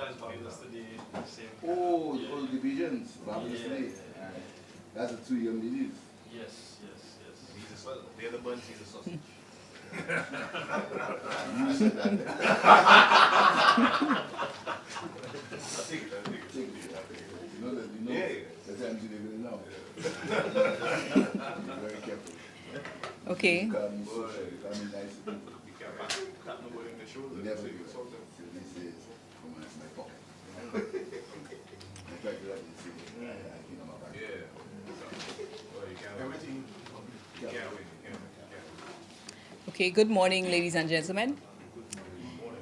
Sometimes Barbados today, same. Oh, all the divisions, Barbados today. That's the two young ladies. Yes, yes, yes. He's a swell. The other bunch, he's a sausage. You said that. I think it. You know that, you know. Yeah. That's what I'm doing now. Be very careful. Okay. You call me nice. You can't tap nobody in the shoulder. Never So do you that. insult them. So this is from my pocket. I try to do that. This is, I think I'm a back. Yeah. Well, you can't win. You can't win. You can't win. Okay, good morning, ladies and gentlemen.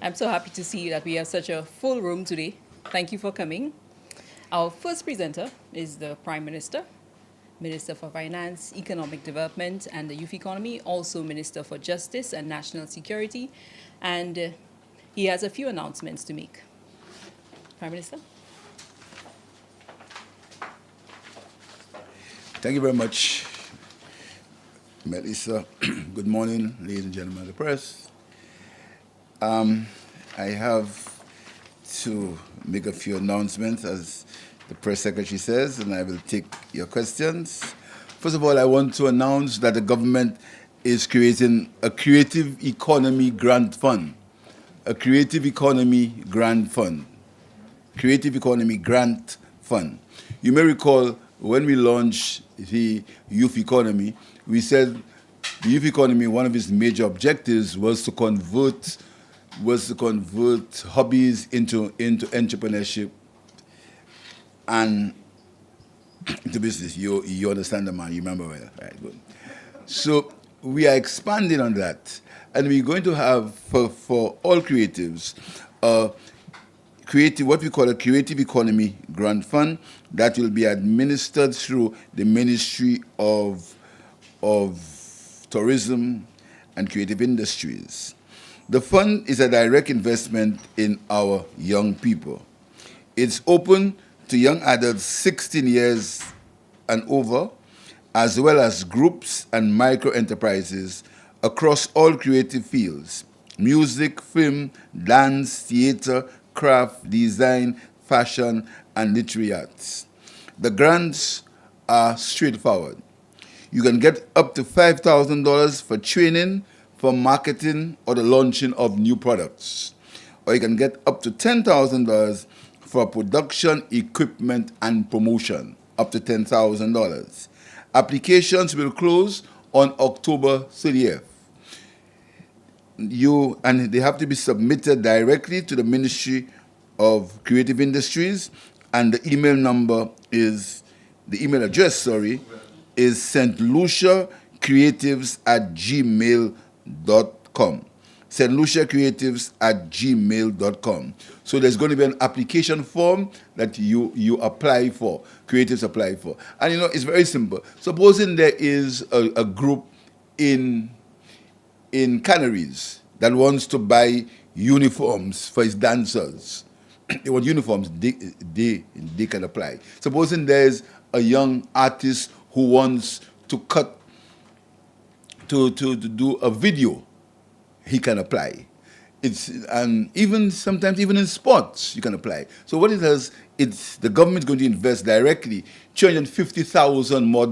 I'm so happy to see that we have such a full room today. Thank you for coming. Our first presenter is the Prime Minister, Minister for Finance, Economic Development and the Youth Economy, also Minister for Justice and National Security, and he has a few announcements to make. Prime Minister. Thank you very much, Melissa. Good morning, ladies and gentlemen of the press. I have to make a few announcements, as the press secretary says, and I will take your questions. First of all, I want to announce that the government is creating a creative economy grant fund. A creative economy grant fund. Creative economy grant fund. You may recall when we launched the youth economy, we said the youth economy, one of its major objectives was to convert hobbies into entrepreneurship and into business. You understand the man, you remember well. Right, good. So we are expanding on that, and we're going to have for all creatives what we call a creative economy grant fund that will be administered through the Ministry of Tourism and Creative Industries. The fund is a direct investment in our young people. It's open to young adults 16 years and over, as well as groups and micro-enterprises across all creative fields: music, film, dance, theater, craft, design, fashion, and literary arts. The grants are straightforward. You can get up to $5,000 for training, for marketing, or the launching of new products. Or you can get up to $10,000 for production, equipment, and promotion, up to $10,000. Applications will close on October 30th. And they have to be submitted directly to the Ministry of Creative Industries, and the email address is stluciacreatives@gmail.com. stluciacreatives@gmail.com. So there's going to be an application form that you apply for, creatives apply for. And it's very simple. Supposing there is a group in Canaries that wants to buy uniforms for its dancers. They want uniforms, they can apply. Supposing there's a young artist who wants to do a video, he can apply. And sometimes even in sports, you can apply. So what it does, the government is going to invest directly $250,000 more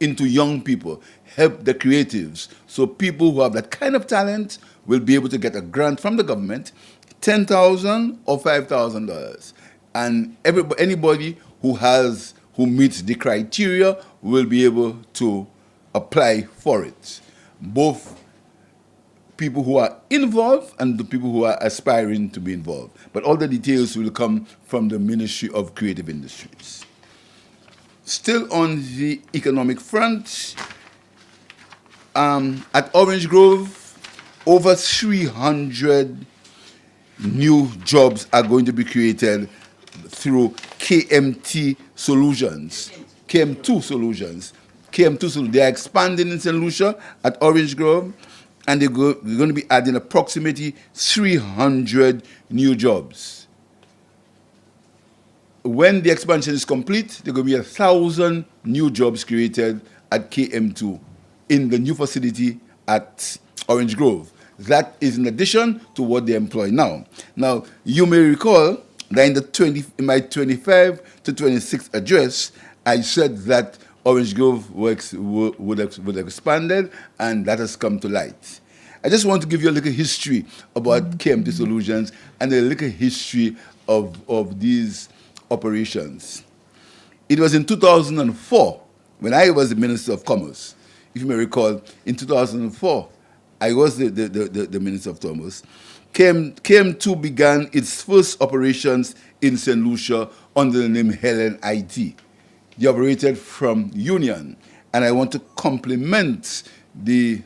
into young people, help the creatives. So people who have that kind of talent will be able to get a grant from the government, $10,000 or $5,000. And anybody who meets the criteria will be able to apply for it. Both people who are involved and the people who are aspiring to be involved. But all the details will come from the Ministry of Creative Industries. Still on the economic front, at Orange Grove, over 300 new jobs are going to be created through KMT Solutions. KM2 Solutions. They are expanding in St. Lucia at Orange Grove, and they're going to be adding approximately 300 new jobs. When the expansion is complete, there are going to be 1,000 new jobs created at KM2 in the new facility at Orange Grove. That is in addition to what they employ now. Now, you may recall that in my 25 to 26 address, I said that Orange Grove would have expanded, and that has come to light. I just want to give you a little history about KMT Solutions and a little history of these operations. It was in 2004 when I was the Minister of Commerce. If you may recall, in 2004, I was the Minister of Commerce. KM2 began its first operations in St. Lucia under the name Helen IT. They operated from Union, and I want to compliment the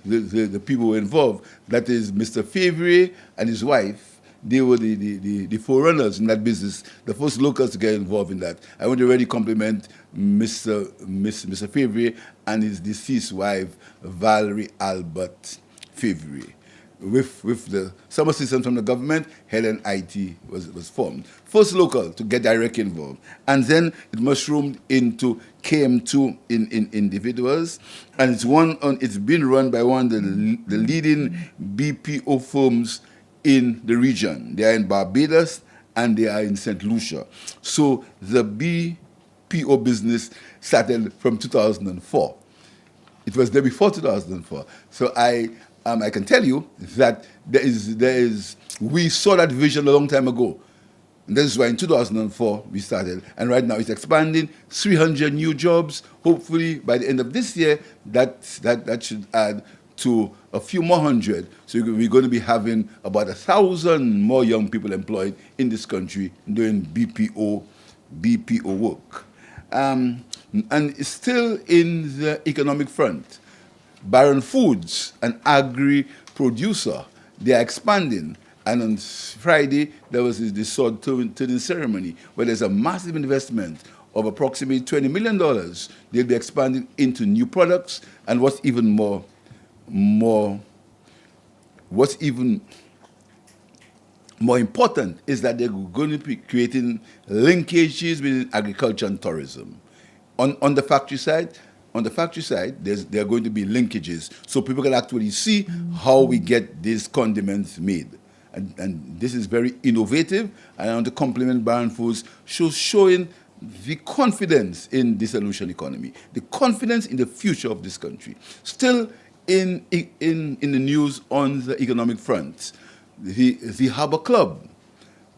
people involved. That is Mr. Favre and his wife. They were the forerunners in that business, the first locals to get involved in that. I want to really compliment Mr. Favre and his deceased wife, Valerie Albert Favre. With the some assistance from the government, Helen IT was formed. First local to get directly involved. And then it mushroomed into KM2 in individuals. And it's been run by one of the leading BPO firms in the region. They are in Barbados and they are in St. Lucia. So the BPO business started from 2004. It was there before 2004. So I can tell you that we saw that vision a long time ago. And this is why in 2004 we started. And right now it's expanding, 300 new jobs. Hopefully by the end of this year, that should add to a few more hundred. So we're going to be having about 1,000 more young people employed in this country doing BPO work. And still in the economic front, Baron Foods, an agri-producer, they are expanding. And on Friday, there was the sword turning ceremony where there's a massive investment of approximately $20 million. They'll be expanding into new products. And what's even more important is that they're going to be creating linkages with agriculture and tourism. On the factory side, there are going to be linkages, so people can actually see how we get these condiments made. And this is very innovative, and I want to compliment Baron Foods showing the confidence in the solution economy, the confidence in the future of this country. Still in the news on the economic front, the Harbour Club,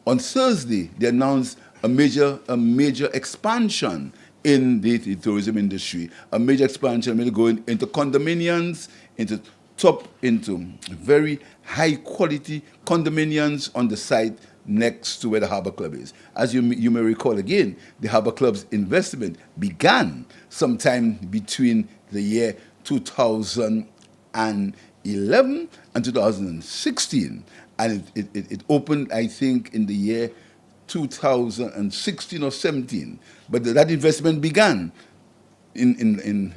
on Thursday, they announced a major expansion in the tourism industry, a major expansion going into condominiums, into very high quality condominiums on the site next to where the Harbour Club is. As you may recall again, the Harbour Club's investment began sometime between the year 2011 and 2016, and it opened, I think, in the year 2016 or 17. But that investment began between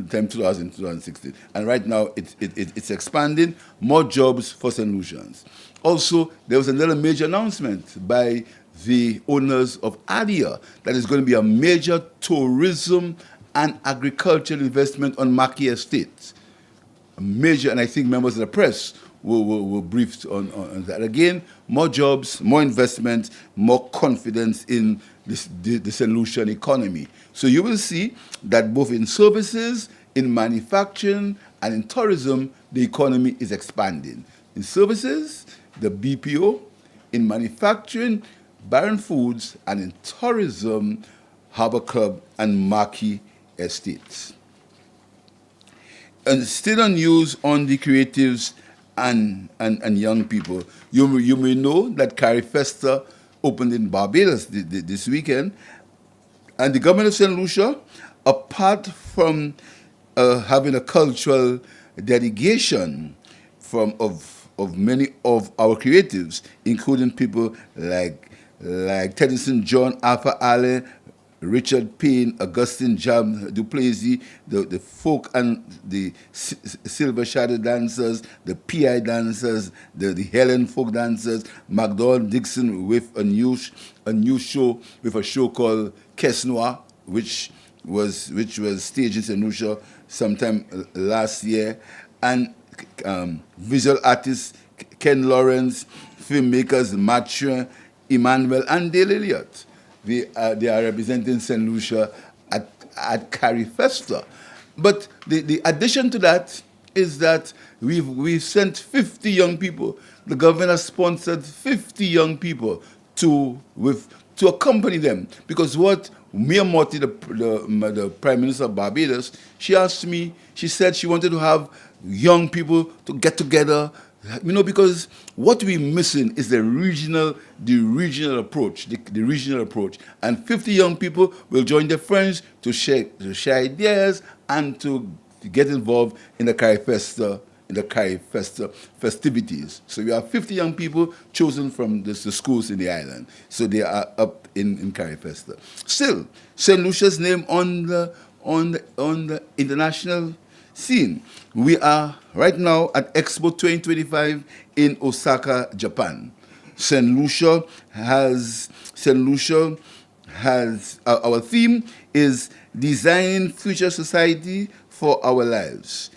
the time 2000 and 2016. And right now it's expanding, more jobs for St. Lucians. Also, there was another major announcement by the owners of Adia that is going to be a major tourism and agricultural investment on Mackey Estate. A major, and I think members of the press were briefed on that. Again, more jobs, more investment, more confidence in the solution economy. So you will see that both in services, in manufacturing, and in tourism, the economy is expanding. In services, the BPO, in manufacturing, Baron Foods, and in tourism, Harbour Club and Mackey Estates. And still on news on the creatives and young people, you may know that Carrie Festa opened in Barbados this weekend, and the government of St. Lucia, apart from having a cultural delegation of many of our creatives, including people like Tennyson John, Alpha Allen, Richard Payne, Augustine Jam Duplessis, the folk and the Silver Shadow dancers, the PI dancers, the Helen folk dancers, McDowell Dixon with a new show, with a show called Kesnoa, which was staged in St. Lucia sometime last year, and visual artists Ken Lawrence, filmmakers Mathieu Emmanuel and Dale Elliott. They are representing St. Lucia at Carifesta. But the addition to that is that we've sent 50 young people. The government has sponsored 50 young people to accompany them. Because what Mia Motty, the Prime Minister of Barbados, she asked me, she said she wanted to have young people to get together, because what we're missing is the regional approach, the regional approach. And 50 young people will join their friends to share ideas and to get involved in the Carifesta festivities. So we have 50 young people chosen from the schools in the island. So they are up in Carifesta. Still, St. Lucia's name on the international scene. We are right now at Expo 2025 in Osaka, Japan. St. Lucia has our theme is Designing Future Society for Our Lives.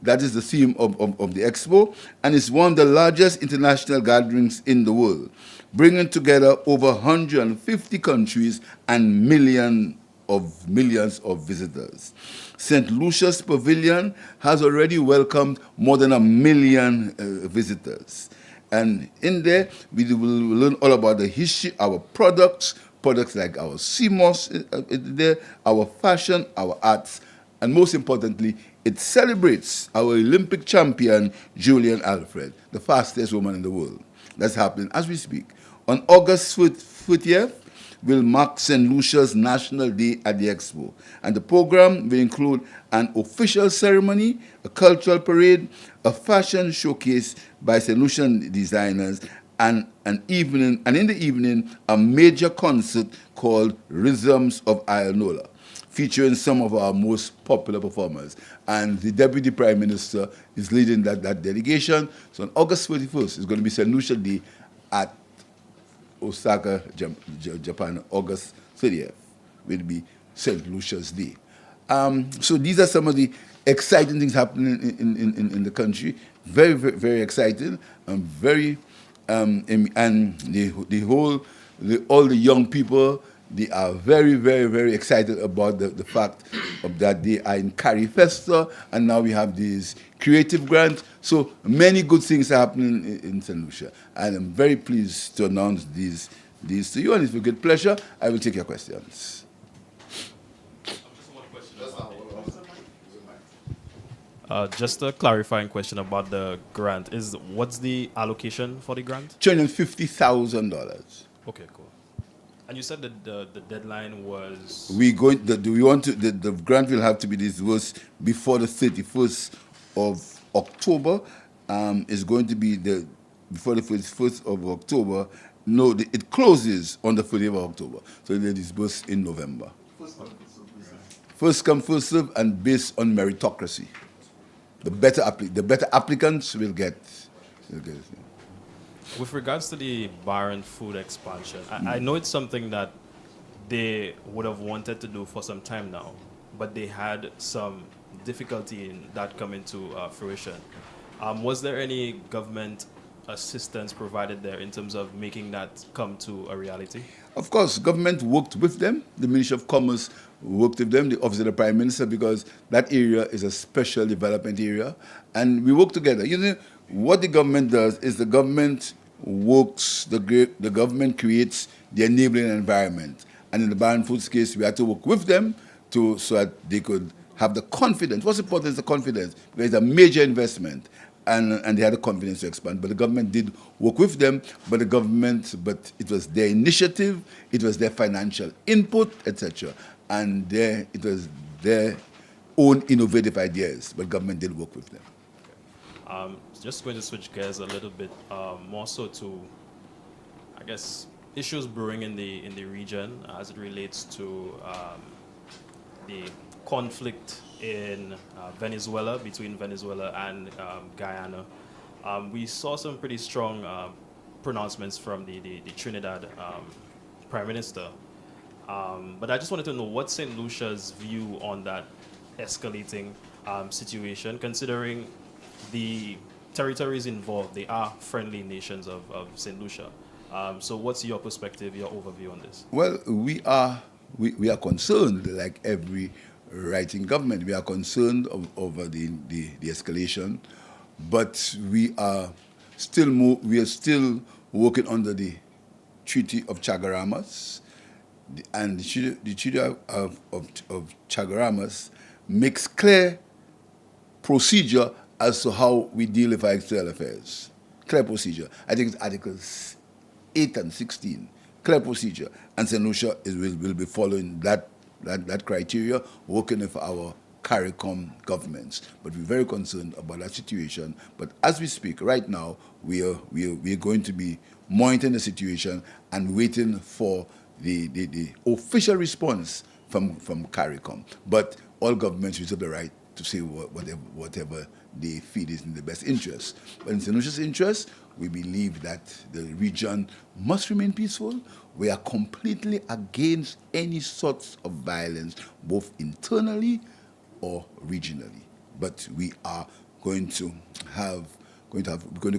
That is the theme of the Expo, and it's one of the largest international gatherings in the world, bringing together over 150 countries and millions of visitors. St. Lucia's Pavilion has already welcomed more than 1 million visitors. And in there, we will learn all about the history, our products like our CMOS, there, our fashion, our arts, and most importantly, it celebrates our Olympic champion, Julian Alfred, the fastest woman in the world. That's happening as we speak. On August 40th, will mark St. Lucia's National Day at the Expo. And the program will include an official ceremony, a cultural parade, a fashion showcase by St. Lucian designers, and in the evening, a major concert called Rhythms of Ionola, featuring some of our most popular performers. And the Deputy Prime Minister is leading that delegation. So on August 31st, it's going to be St. Lucia Day at Osaka, Japan. August 30th will be St. Lucia's Day. So these are some of the exciting things happening in the country. Very, very, very exciting. And all the young people, they are very, very, very excited about the fact of that they are in Carifesta, and now we have these creative grants. So many good things are happening in St. Lucia, and I'm very pleased to announce these to you, and it's with great pleasure I will take your questions. Just a clarifying question about the grant. What's the allocation for the grant? $250,000. Okay, cool. And you said that the deadline was... The grant will have to be disbursed before the 31st of October. It's going to be before the 31st of October. No, it closes on the 30th of October. So they disburse in November. First come, first serve, and based on meritocracy. The better applicants will get it. With regards to the Barron food expansion, I know it's something that they would have wanted to do for some time now, but they had some difficulty in that coming to fruition. Was there any government assistance provided there in terms of making that come to a reality? Of course, government worked with them. The Ministry of Commerce worked with them, the Office of the Prime Minister, because that area is a special development area. And we work together. You know, what the government does is the government works, the government creates the enabling environment. And in the Barron Foods case, we had to work with them so that they could have the confidence. What's important is the confidence, because it's a major investment. And they had the confidence to expand. But the government did work with them, but it was their initiative, it was their financial input, etc. And it was their own innovative ideas, but government did work with them. Just going to switch gears a little bit, more so to, I guess, issues brewing in the region as it relates to the conflict in Venezuela, between Venezuela and Guyana. We saw some pretty strong pronouncements from the Trinidad Prime Minister. But I just wanted to know what's St. Lucia's view on that escalating situation, considering the territories involved, they are friendly nations of St. Lucia. So what's your perspective, your overview on this? Well, we are concerned, like every right-wing government. We are concerned over the escalation, but we are still working under the Treaty of Chagaramas, and the Treaty of Chagaramas makes clear procedure as to how we deal with our external affairs. Clear procedure. I think it's Articles 8 and 16. Clear procedure. And St. Lucia will be following that criteria, working with our CARICOM governments. But we're very concerned about that situation. But as we speak, right now, we are going to be monitoring the situation and waiting for the official response from CARICOM. But all governments reserve the right to say whatever they feel is in the best interest. But in St. Lucia's interest, we believe that the region must remain peaceful. We are completely against any sorts of violence, both internally or regionally. But we are going to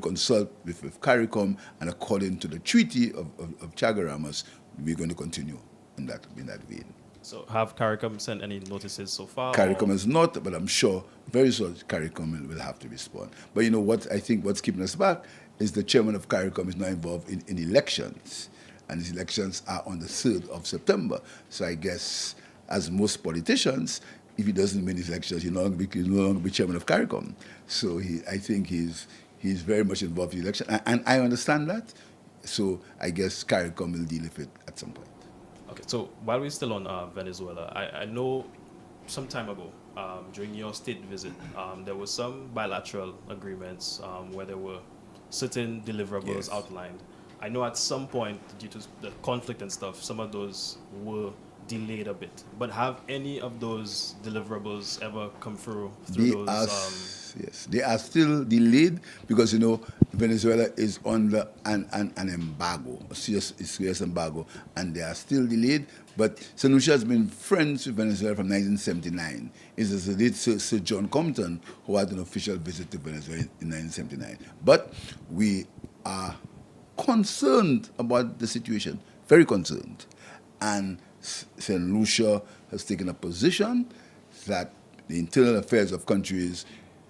consult with CARICOM, and according to the Treaty of Chagaramas, we're going to continue in that vein. So have CARICOM sent any notices so far? CARICOM is not, but I'm sure very soon CARICOM will have to respond. But you know what? I think what's keeping us back is the chairman of CARICOM is now involved in elections, and these elections are on the 3rd of September. So I guess, as most politicians, if he doesn't win his elections, he'll no longer be chairman of CARICOM. So I think he's very much involved in the election, and I understand that. So I guess CARICOM will deal with it at some point. Okay, so while we're still on Venezuela, I know some time ago, during your state visit, there were some bilateral agreements where there were certain deliverables Yes. outlined. I know at some point, due to the conflict and stuff, some of those were delayed a bit. But have any of those deliverables ever come through Yes, they are still delayed because Venezuela is under an embargo, a serious embargo, and they are still delayed. But St. Lucia has been friends with Venezuela from 1979. It is the late Sir John Compton who had an official visit to Venezuela in 1979. But we are concerned about the situation, very concerned, and St. Lucia has taken a position that the internal affairs of countries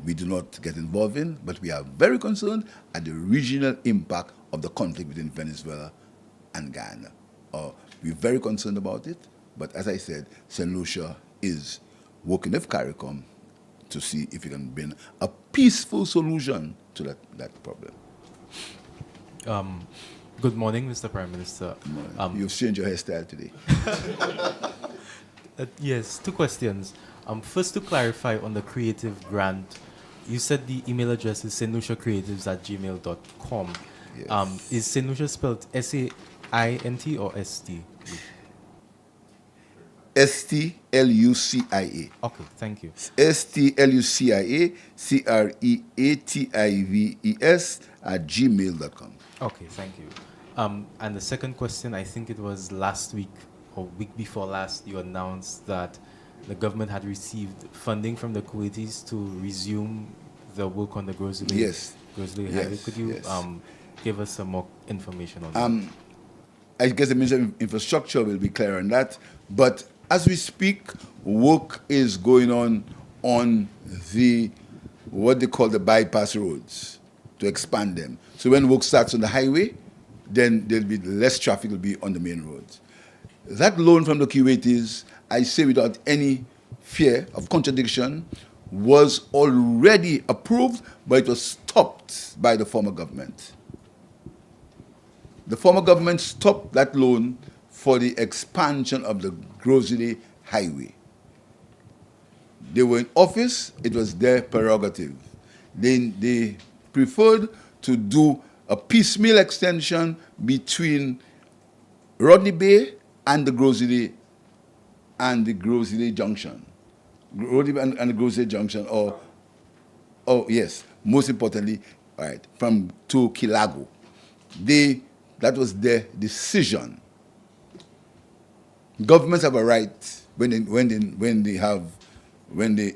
we do not get involved in, but we are very concerned at the regional impact of the conflict between Venezuela and Guyana. We're very concerned about it, but as I said, St. Lucia is working with CARICOM to see if we can bring a peaceful solution to that problem. Good morning, Mr. Prime Minister. You've changed your hairstyle today. Yes, two questions. First, to clarify on the creative grant, you said the email address is stluciacreatives@gmail.com. Yes. Is St. Lucia spelled SAINT or ST? STLUCIA. Okay, thank you. STLUCIA CREATIVES@gmail.com. Okay, thank you. And the second question, I think it was last week or week before last, you announced that the government had received funding from the Kuwaitis to resume the work on the Grosley Highway. Could you give us some more information on that? I guess the Minister of Infrastructure will be clear on that. But as we speak, work is going on what they call the bypass roads, to expand them. So when work starts on the highway, then there'll be less traffic will be on the main roads. That loan from the Kuwaitis, I say without any fear of contradiction, was already approved, but it was stopped by the former government. The former government stopped that loan for the expansion of the Grosley Highway. They were in office, it was their prerogative. They preferred to do a piecemeal extension between Rodney Bay and the Grosley Junction. Rodney Bay and the Grosley Junction, most importantly, from to Kilago. That was their decision. Governments have a right when they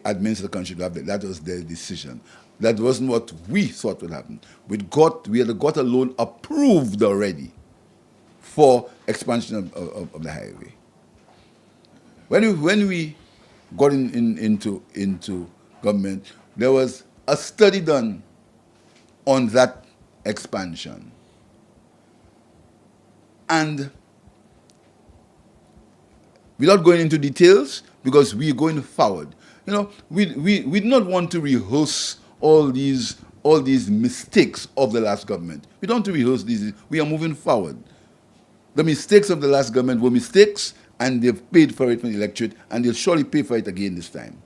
administer the country to have that. That was their decision. That wasn't what we thought would happen. We had got a loan approved already for expansion of the highway. When we got into government, there was a study done on that expansion. And without going into details, because we're going forward, you know, we do not want to rehearse all these mistakes of the last government. We don't want to rehearse these. We are moving forward. The mistakes of the last government were mistakes, and they've paid for it from the electorate, and they'll surely pay for it again this time.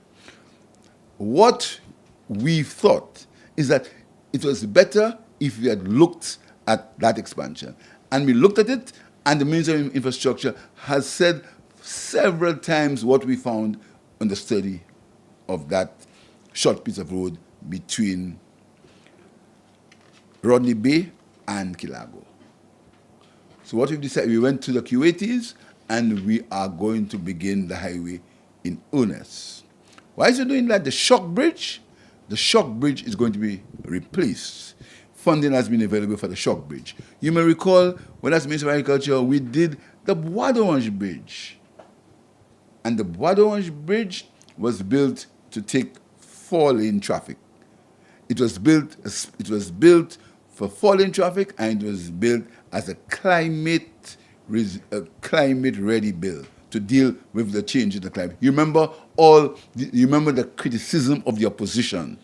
What we thought is that it was better if we had looked at that expansion. And we looked at it, and the Minister of Infrastructure has said several times what we found on the study of that short piece of road between Rodney Bay and Kilago. So what we've decided, we went to the Q80s, and we are going to begin the highway in earnest. Why is it doing that? The shock bridge is going to be replaced. Funding has been available for the shock bridge. You may recall, when as Minister of Agriculture, we did the Bois d'Orange Bridge. And the Bois d'Orange Bridge was built to take 4-lane traffic. It was built for 4-lane traffic, and it was built as a climate-ready bill to deal with the change in the climate. You remember the criticism of the opposition.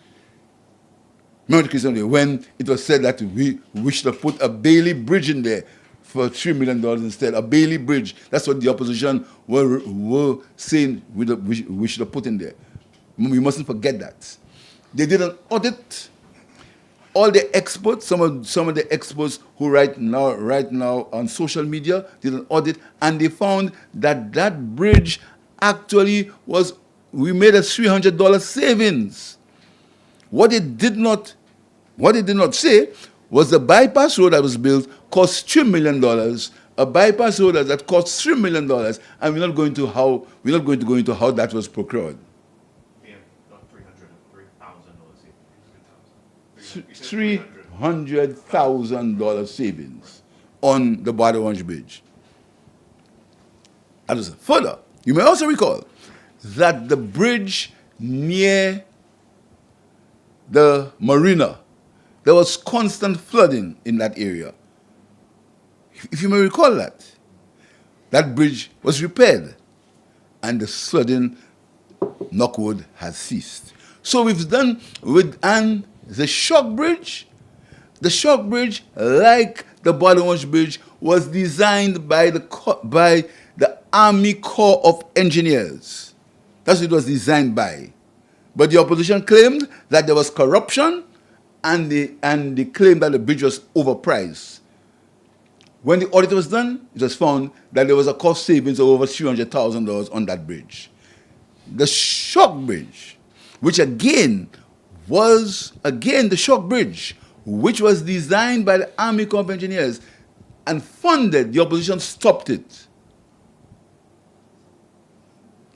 Remember the criticism when it was said that we should have put a Bailey Bridge in there for $3 million instead. A Bailey Bridge. That's what the opposition were saying we should have put in there. We mustn't forget that. They did an audit. All the experts, some of the experts who right now on social media did an audit, and they found that that bridge actually we made a $300 savings. What it did not say was the bypass road that was built cost $3 million. A bypass road that cost $3 million, and we're not going to go into how that was procured. Yeah, not $300,000. $300,000 savings on the Bois d'Orange Bridge. And further, you may also recall that the bridge near the marina, there was constant flooding in that area. If you may recall that bridge was repaired, and the flooding, knock wood, has ceased. So we've done and the shock bridge, like the Bois d'Orange Bridge, was designed by the Army Corps of Engineers. That's what it was designed by. But the opposition claimed that there was corruption, and they claimed that the bridge was overpriced. When the audit was done, it was found that there was a cost savings of over $300,000 on that bridge. The shock bridge, which again was the shock bridge, which was designed by the Army Corps of Engineers and funded, the opposition stopped it.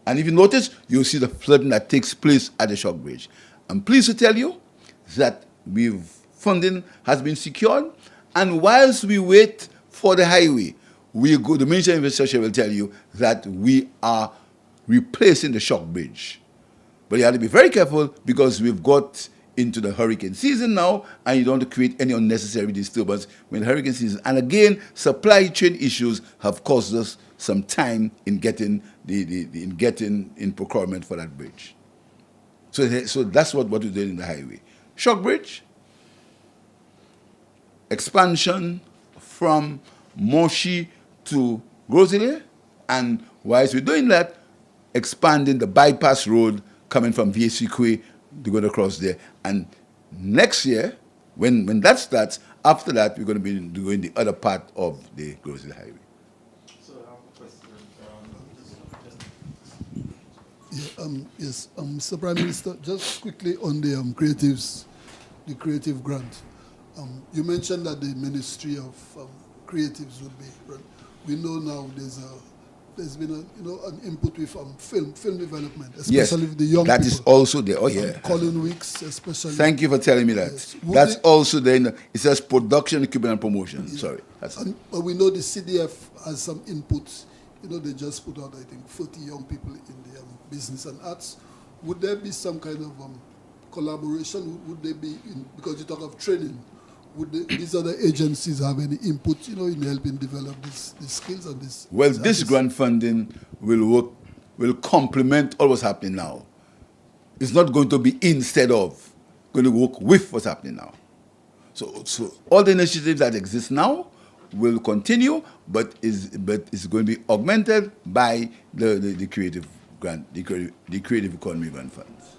And if you notice, you'll see the flooding that takes place at the shock bridge. I'm pleased to tell you that funding has been secured, and whilst we wait for the highway, the Minister of Infrastructure will tell you that we are replacing the shock bridge. But you have to be very careful, because we've got into the hurricane season now, and you don't want to create any unnecessary disturbance when the hurricane season. And again, supply chain issues have caused us some time in getting in procurement for that bridge. So that's what we're doing in the highway. Shock bridge, expansion from Moshi to Groseley, and whilst we're doing that, expanding the bypass road coming from VACQ to go across there. And next year, when that starts, after that, we're going to be doing the other part of the Groseley Highway. So I have a question. Yes, Mr. Prime Minister, just quickly on the creative grant. You mentioned that the Ministry of Creatives would be run. We know now there's a there's been an input with film development, Yes, especially with the young that people. is also there. Oh, yeah. Colin Weeks, especially. Thank you for telling me that. Yes. Would That's they- also there. It says production, equipment, and promotion. Sorry. That's But we know the CDF has some inputs. They just put out, I think, 40 young people in the business and arts. Would there be some kind of collaboration? Would they be, because you talk of training, would these other agencies have any input, in helping develop these skills and this? Well, these this artists? grant funding will complement all what's happening now. It's not going to be instead of, going to work with what's happening now. So all the initiatives that exist now will continue, but it's going to be augmented by the creative grant, the creative economy grant funds.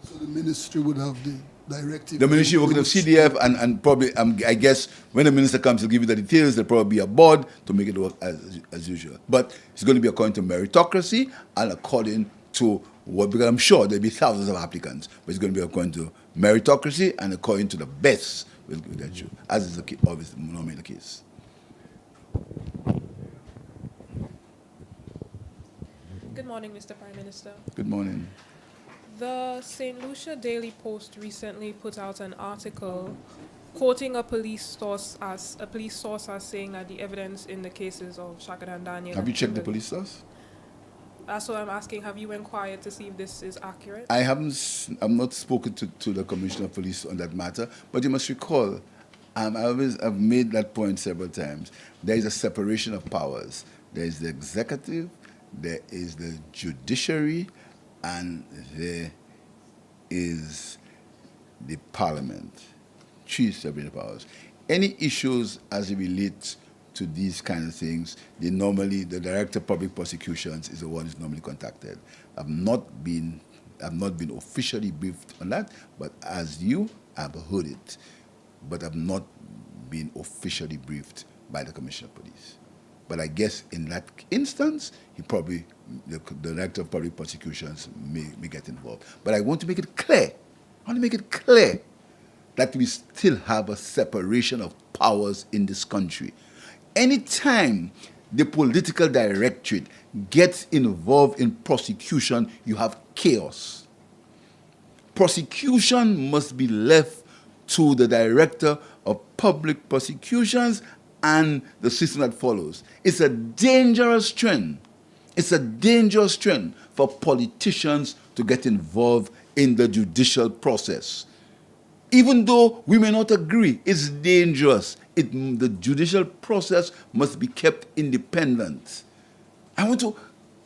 So the ministry would have the directive. The ministry working with CDF and probably, I guess, when the minister comes to give you the details, there'll probably be a board to make it work as usual. But it's going to be according to meritocracy and according to because I'm sure there'll be thousands of applicants, but it's going to be according to meritocracy and according to the best we'll get you, as is obviously normally the case. Good morning, Mr. Prime Minister. Good morning. The St. Lucia Daily Post recently put out an article quoting a police source as saying that the evidence in the cases of Shaka and Daniel. Have you checked the police source? That's what I'm asking. Have you inquired to see if this is accurate? I've not spoken to the Commissioner of Police on that matter, but you must recall, I've made that point several times. There is a separation of powers. There is the executive, there is the judiciary, and there is the parliament. Three separate powers. Any issues as it relates to these kind of things, the Director of Public Prosecutions is the one who's normally contacted. I've not been officially briefed on that, but as you, I've heard it. But I've not been officially briefed by the Commissioner of Police. But I guess in that instance, the Director of Public Prosecutions may get involved. But I want to make it clear, that we still have a separation of powers in this country. Anytime the political directorate gets involved in prosecution, you have chaos. Prosecution must be left to the Director of Public Prosecutions and the system that follows. It's a dangerous trend. It's a dangerous trend for politicians to get involved in the judicial process. Even though we may not agree, it's dangerous. The judicial process must be kept independent. I want to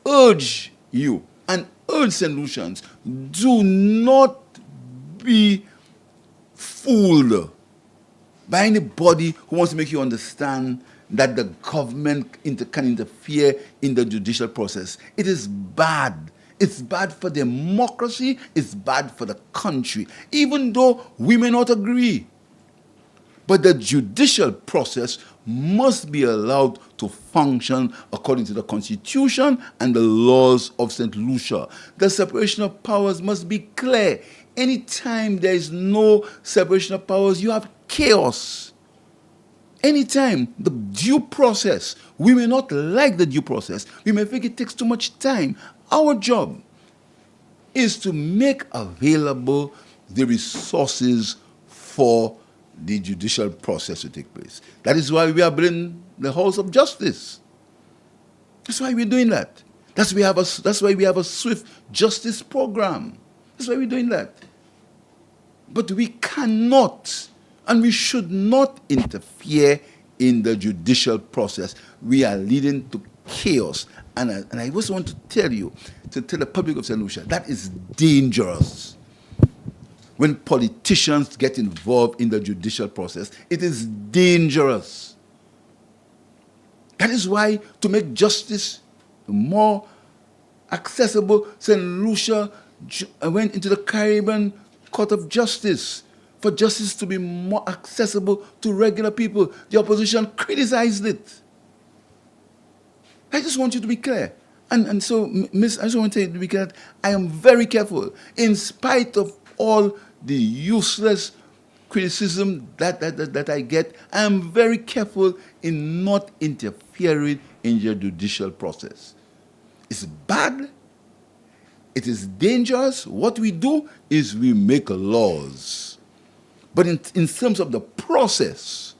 urge you and urge St. Lucians, do not be fooled by anybody who wants to make you understand that the government can interfere in the judicial process. It is bad. It's bad for democracy. It's bad for the country, even though we may not agree. But the judicial process must be allowed to function according to the Constitution and the laws of St. Lucia. The separation of powers must be clear. Anytime there is no separation of powers, you have chaos. Anytime the due process, we may not like the due process, we may think it takes too much time. Our job is to make available the resources for the judicial process to take place. That is why we are building the halls of justice. That's why we're doing that. That's why we have a swift justice program. That's why we're doing that. But we cannot and we should not interfere in the judicial process. We are leading to chaos. And I just want to tell the public of St. Lucia, that is dangerous. When politicians get involved in the judicial process, it is dangerous. That is why, to make justice more accessible, St. Lucia went into the Caribbean Court of Justice for justice to be more accessible to regular people. The opposition criticized it. I just want you to be clear. And so, Miss, I just want to tell you to be clear, I am very careful. In spite of all the useless criticism that I get, I am very careful in not interfering in your judicial process. It's bad. It is dangerous. What we do is we make laws. But in terms of the process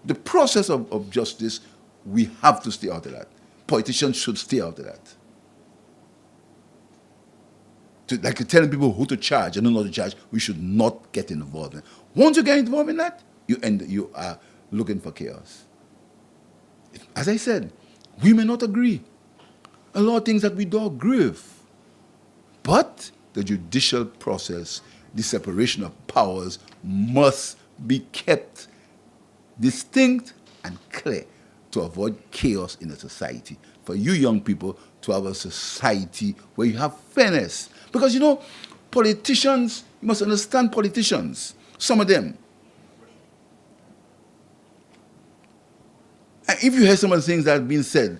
of justice, we have to stay out of that. Politicians should stay out of that. Like telling people who to charge and who not to charge, we should not get involved in. Once you get involved in that, you are looking for chaos. As I said, we may not agree. A lot of things that we do agree with. But the judicial process, the separation of powers, must be kept distinct and clear to avoid chaos in a society. For you young people to have a society where you have fairness. Because, politicians, you must understand politicians, some of them. And if you hear some of the things that have been said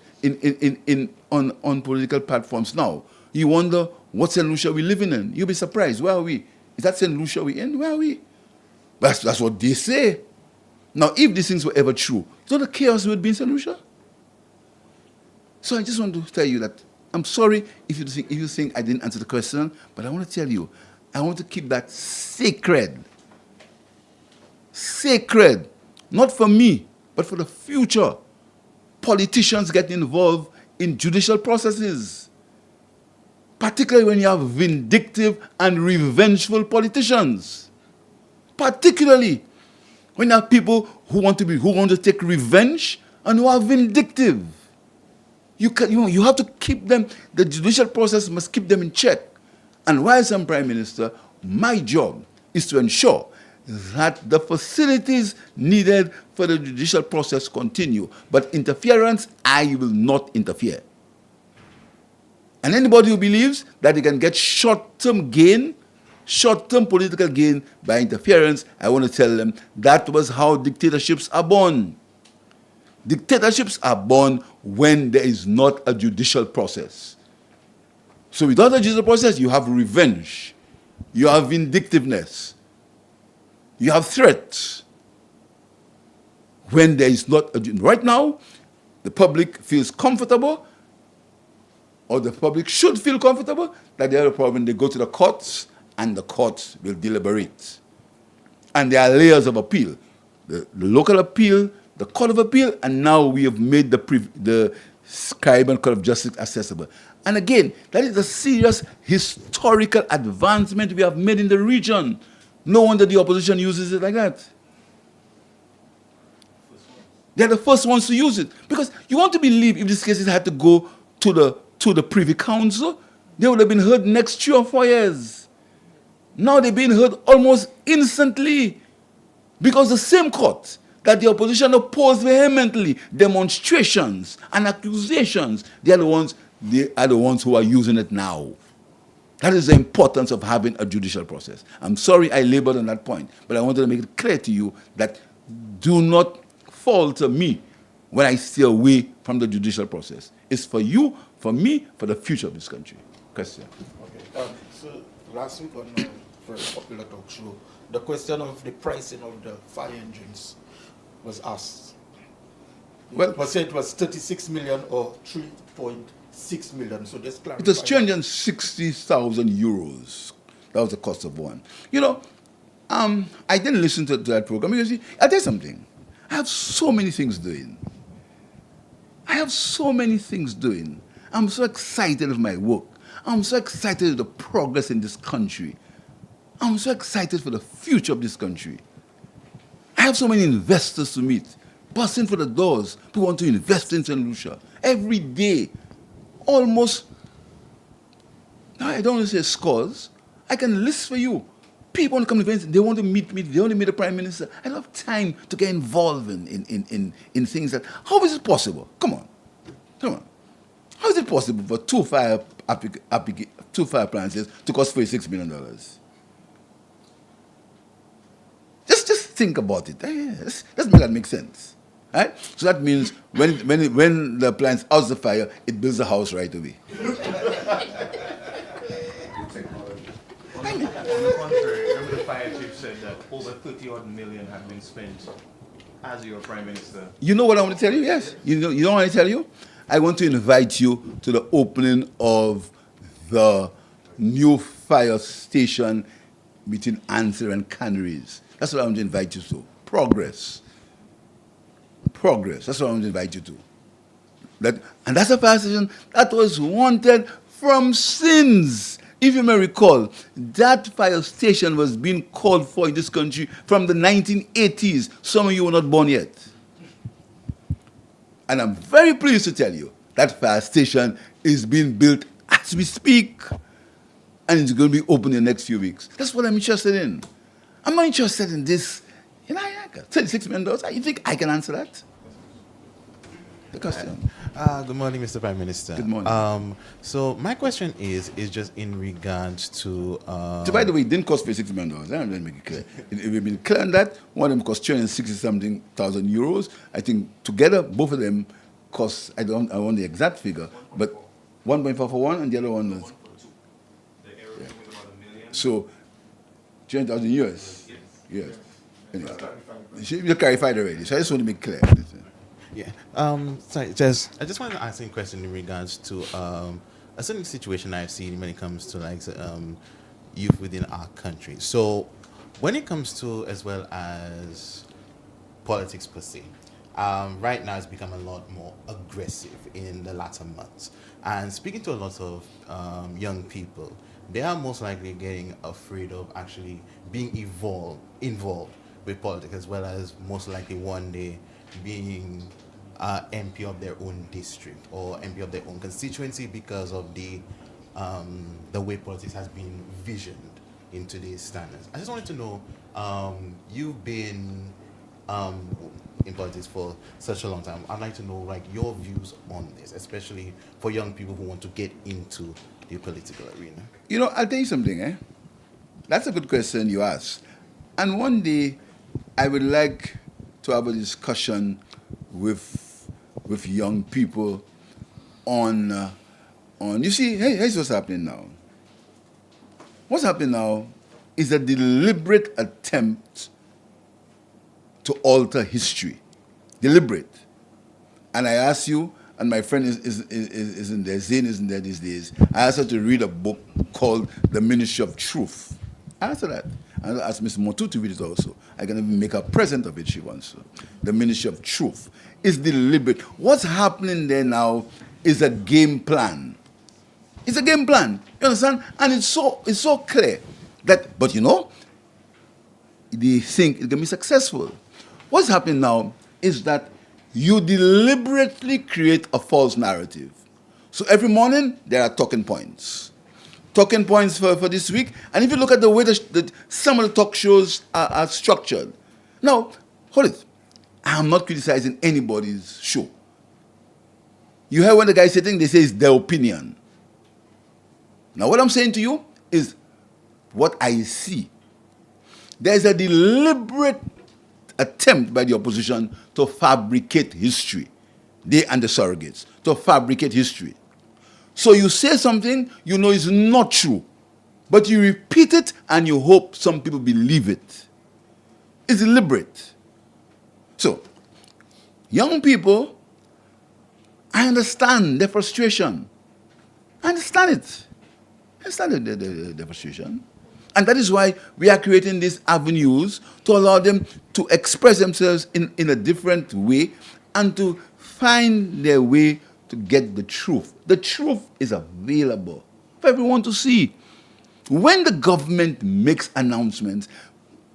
on political platforms now, you wonder what St. Lucia we living in. You'll be surprised. Where are we? Is that St. Lucia we in? Where are we? That's what they say. Now, if these things were ever true, the chaos would be in St. Lucia. So I just want to tell you that I'm sorry if you think I didn't answer the question, but I want to tell you, I want to keep that sacred. Sacred. Not for me, but for the future. Politicians get involved in judicial processes. Particularly when you have vindictive and revengeful politicians. Particularly when you have people who want to take revenge and who are vindictive. You have to keep them, the judicial process must keep them in check. And while I'm Prime Minister, my job is to ensure that the facilities needed for the judicial process continue. But interference, I will not interfere. And anybody who believes that they can get short-term political gain by interference, I want to tell them that was how dictatorships are born. Dictatorships are born when there is not a judicial process. So without a judicial process, you have revenge, you have vindictiveness, you have threats. When there is not right now, the public feels comfortable, or the public should feel comfortable, that they have a problem. They go to the courts, and the courts will deliberate. And there are layers of appeal. The local appeal, the Court of Appeal, and now we have made the Caribbean Court of Justice accessible. And again, that is a serious historical advancement we have made in the region. No wonder the opposition uses it like that. They're the first ones to use it. Because you want to believe if these cases had to go to the Privy Council, they would have been heard next 3 or 4 years. Now they're being heard almost instantly. Because the same court that the opposition opposed vehemently, demonstrations and accusations, they are the ones who are using it now. That is the importance of having a judicial process. I'm sorry I labored on that point, but I wanted to make it clear to you that do not falter me when I stay away from the judicial process. It's for you, for me, for the future of this country. Question. Okay. So last week on First Popular Talk Show, the question of the pricing of the fire engines was asked. Well, was said it was 36 million or 3.6 million. So just clarify. it was 260,000 euros. That was the cost of one. I didn't listen to that program because I'll tell you something. I have so many things doing. I'm so excited of my work. I'm so excited of the progress in this country. I'm so excited for the future of this country. I have so many investors to meet, busting for the doors, who want to invest in St. Lucia. Every day, almost, I don't want to say scores, I can list for you. People want to come to events, they want to meet me, they want to meet the Prime Minister. I don't have time to get involved in things that, how is it possible? Come on. How is it possible for two fire appliances to cost $46 million? Just think about it. Let's make that make sense. Right? So that means when the appliance outs the fire, it builds the house right away. On the contrary, remember the fire chief said that over 30-odd million had been spent as your Prime Minister. You know what I want to tell you? Yes. You know what I tell you? I want to invite you to the opening of the new fire station between Answer and Canaries. That's what I want to invite you to. Progress. Progress. That's what I want to invite you to. And that's a fire station that was wanted from since. If you may recall, that fire station was being called for in this country from the 1980s. Some of you were not born yet. And I'm very pleased to tell you that fire station is being built as we speak. And it's going to be open in the next few weeks. That's what I'm interested in. I'm not interested in this. You know, $36 million. You think I can answer that? The question. Good morning, Mr. Prime Minister. Good morning. So my question is just in regards to. So by the way, it didn't cost $36 million. I'm going to make it clear. We've been clear on that. One of them cost 360-something thousand euros. I think together, both of them cost, I want the exact figure, but 1.4 for one, and the other one was. Yeah. So, 300,000 US. Yes. Anyway, you clarified already, so I just want to be clear. Yeah. Sorry. I just wanted to ask a question in regards to a certain situation I've seen when it comes to like youth within our country. So, when it comes to as well as politics per se, right now it's become a lot more aggressive in the latter months. And speaking to a lot of young people, they are most likely getting afraid of actually being involved with politics, as well as most likely one day being MP of their own district or MP of their own constituency because of the way politics has been visioned in today's standards. I just wanted to know, you've been in politics for such a long time. I'd like to know like your views on this, especially for young people who want to get into the political arena. You know, I'll tell you something, That's a good question you asked. And one day, I would like to have a discussion with young people on you see, here's what's happening now. What's happening now is a deliberate attempt to alter history. Deliberate. And I ask you, and my friend is in there, Zain is in there these days, I asked her to read a book called The Ministry of Truth. I asked her that. And I asked Ms. Motu to read it also. I can even make a present of it if she wants to. The Ministry of Truth is deliberate. What's happening there now is a game plan. It's a game plan. You understand? And it's so clear that, but you know, they think it can be successful. What's happening now is that you deliberately create a false narrative. So every morning, there are talking points. Talking points for this week. And if you look at the way that some of the talk shows are structured. Now, hold it. I'm not criticizing anybody's show. You hear when the guy is sitting, they say it's their opinion. Now, what I'm saying to you is what I see. There's a deliberate attempt by the opposition to fabricate history. They and the surrogates, to fabricate history. So you say something you know is not true, but you repeat it and you hope some people believe it. It's deliberate. So, young people, I understand their frustration. I understand it. I understand the frustration. And that is why we are creating these avenues to allow them to express themselves in a different way and to find their way to get the truth. The truth is available for everyone to see. When the government makes announcements,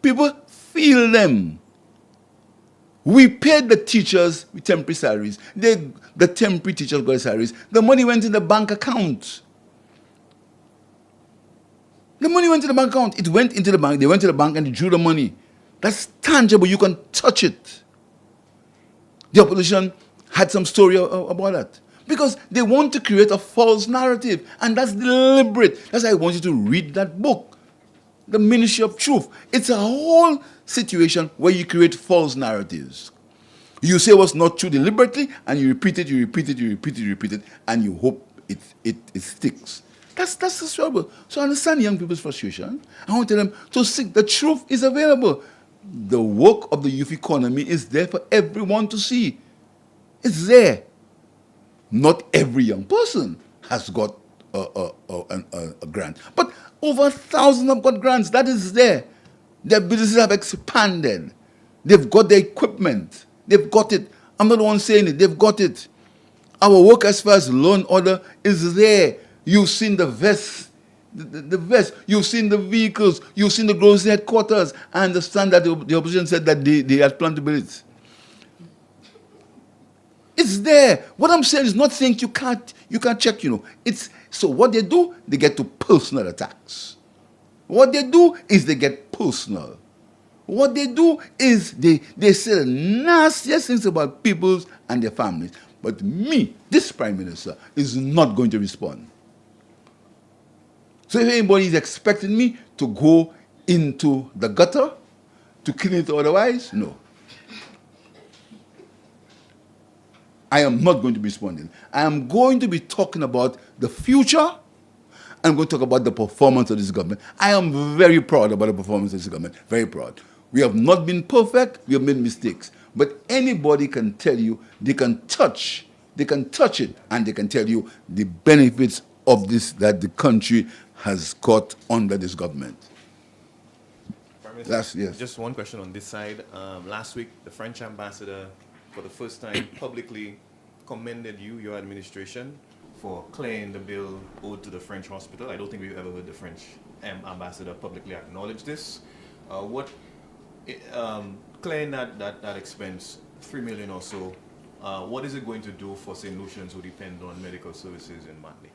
people feel them. We paid the teachers with temporary salaries. The temporary teachers got salaries. The money went in the bank account. The money went to the bank account. It went into the bank. They went to the bank and they drew the money. That's tangible. You can touch it. The opposition had some story about that. Because they want to create a false narrative. And that's deliberate. That's why I want you to read that book. The Ministry of Truth. It's a whole situation where you create false narratives. You say what's not true deliberately, and you repeat it, and you hope it sticks. That's the struggle. So I understand young people's frustration. I want to tell them to seek. The truth is available. The work of the youth economy is there for everyone to see. It's there. Not every young person has got a grant, but over 1,000 have got grants. That is there. Their businesses have expanded. They've got the equipment. They've got it. I'm not the one saying it. They've got it. Our work as far as law and order is there. You've seen the vests, the vest. You've seen the vehicles. You've seen the grocery headquarters. I understand that the opposition said that they had planned to build it. It's there. What I'm saying is not saying you can't check, It's so what they do, they get to personal attacks. What they do is they get personal. What they do is they say the nastiest things about people and their families. But me, this Prime Minister, is not going to respond. So if anybody is expecting me to go into the gutter, to clean it otherwise, no. I am not going to be responding. I am going to be talking about the future. I'm going to talk about the performance of this government. I am very proud about the performance of this government. Very proud. We have not been perfect. We have made mistakes. But anybody can tell you, they can touch it, and they can tell you the benefits of this that the country has got under this government. Prime Minister, Yes. just one question on this side. Last week, the French ambassador, for the first time, publicly commended you, your administration, for clearing the bill owed to the French hospital. I don't think we've ever heard the French ambassador publicly acknowledge this. Clearing that expense, $3 million or so, what is it going to do for St. Lucians who depend on medical services in Matlick?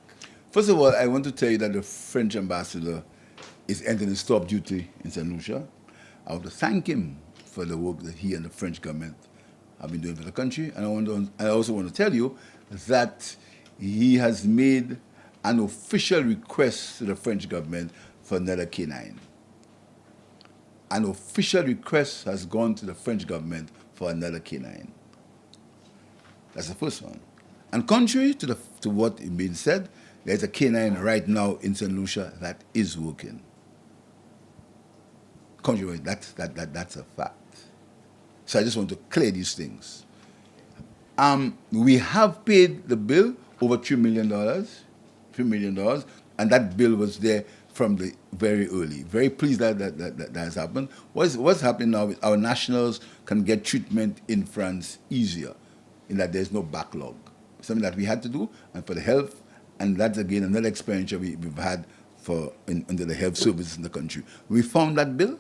First of all, I want to tell you that the French ambassador is entering stop duty in St. Lucia. I want to thank him for the work that he and the French government have been doing for the country. And I also want to tell you that he has made an official request to the French government for another K9. An official request has gone to the French government for another K9. That's the first one. And contrary to what is being said, there's a K9 right now in St. Lucia that is working. Contrary, that's a fact. So I just want to clear these things. We have paid the bill over $3 million, and that bill was there from the very early. Very pleased that has happened. What's happening now is our nationals can get treatment in France easier, in that there's no backlog. Something that we had to do, and for the health, and that's again another expenditure we've had under the health services in the country. We found that bill,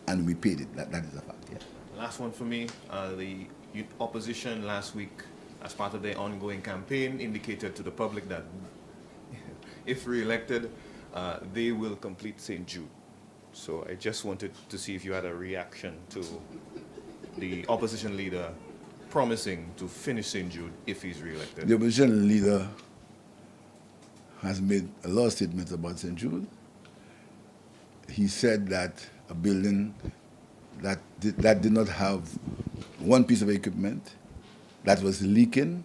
and we paid it. That is a fact. Yeah. Last one for me. The opposition last week, as part of their ongoing campaign, indicated to the public that if re-elected, they will complete St. Jude. So I just wanted to see if you had a reaction to the opposition leader promising to finish St. Jude if he's re-elected. The opposition leader has made a lot of statements about St. Jude. He said that a building that did not have one piece of equipment, that was leaking,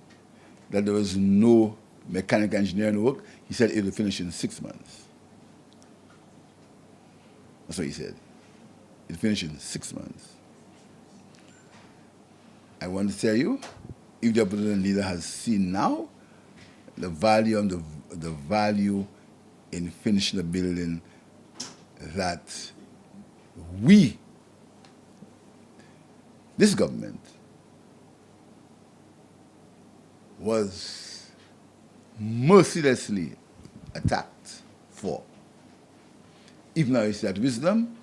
that there was no mechanical engineering work, he said it will finish in 6 months. That's what he said. It'll finish in 6 months. I want to tell you, if the opposition leader has seen now the value and the value in finishing the building that this government was mercilessly attacked for. If now he's at wisdom,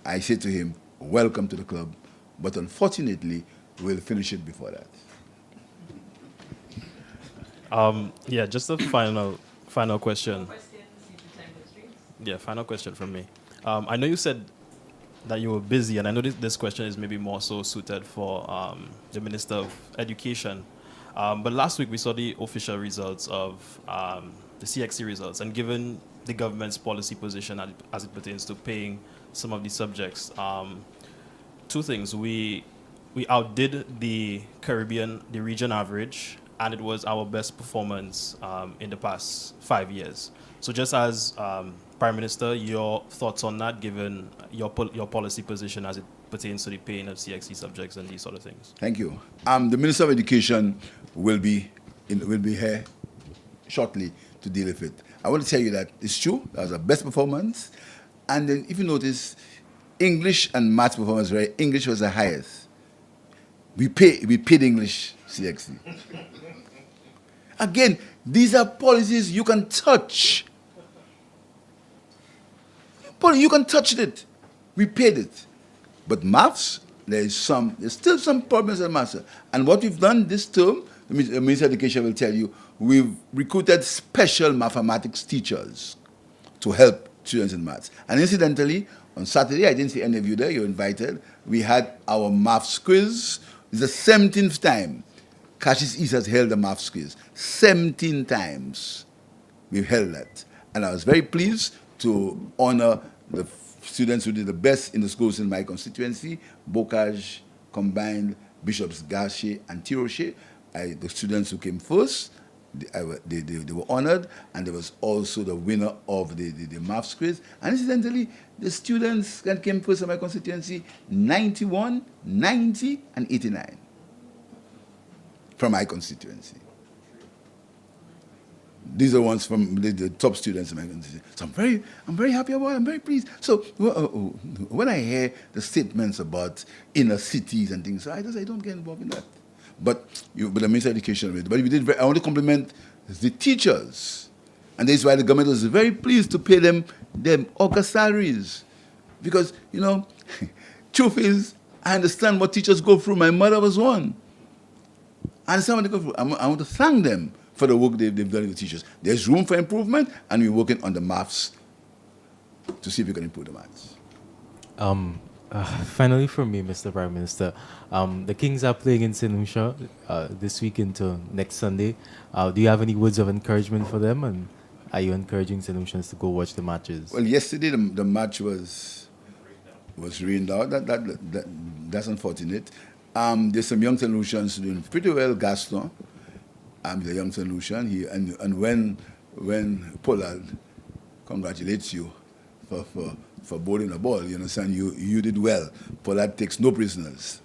I say to him, welcome to the club, but unfortunately, we'll finish it before that. Yeah, just a final question. Yeah, final question from me. I know you said that you were busy, and I know this question is maybe more so suited for the Minister of Education. But last week we saw the official results of the CXC results, and given the government's policy position as it pertains to paying some of these subjects, two things. We outdid the region average, and it was our best performance in the past 5 years. So just as Prime Minister, your thoughts on that, given your policy position as it pertains to the paying of CXC subjects and these sort of things? Thank you. The Minister of Education will be will be here shortly to deal with it. I want to tell you that it's true. That was our best performance. And then if you notice, English and maths performance, right? English was the highest. We paid English CXC. Again, these are policies you can touch. You can touch it. We paid it. But maths, there's still some problems in maths. And what we've done this term, the Minister of Education will tell you, we've recruited special mathematics teachers to help students in maths. And incidentally, on Saturday, I didn't see any of you there, you're invited, we had our maths quiz. It's the 17th time Cassius East has held a maths quiz. 17 times we've held that. And I was very pleased to honor the students who did the best in the schools in my constituency, Bocage, Combined, Bishops Garche, and Tiroche. The students who came first, they were honored, and there was also the winner of the maths quiz. And incidentally, the students that came first in my constituency, 91, 90, and 89 from my constituency. These are ones from the top students in my constituency. So I'm very happy about it. I'm very pleased. So when I hear the statements about inner cities and things, I don't get involved in that. But the Minister of Education, but we did. I want to compliment the teachers, and this is why the government was very pleased to pay them August salaries, because truth is, I understand what teachers go through. My mother was one. I understand what they go through. I want to thank them for the work they've done with teachers. There's room for improvement, and we're working on the maths to see if we can improve the maths. Finally, from me, Mr. Prime Minister, the Kings are playing in St. Lucia this week into next Sunday. Do you have any words of encouragement for them, and are you encouraging St. Lucians to go watch the matches? Well, yesterday the match was rained out. That's unfortunate. There's some young St. Lucians doing pretty well. Gaston, the young St. Lucian, and when Pollard congratulates you for bowling the ball, you understand, you did well. Pollard takes no prisoners.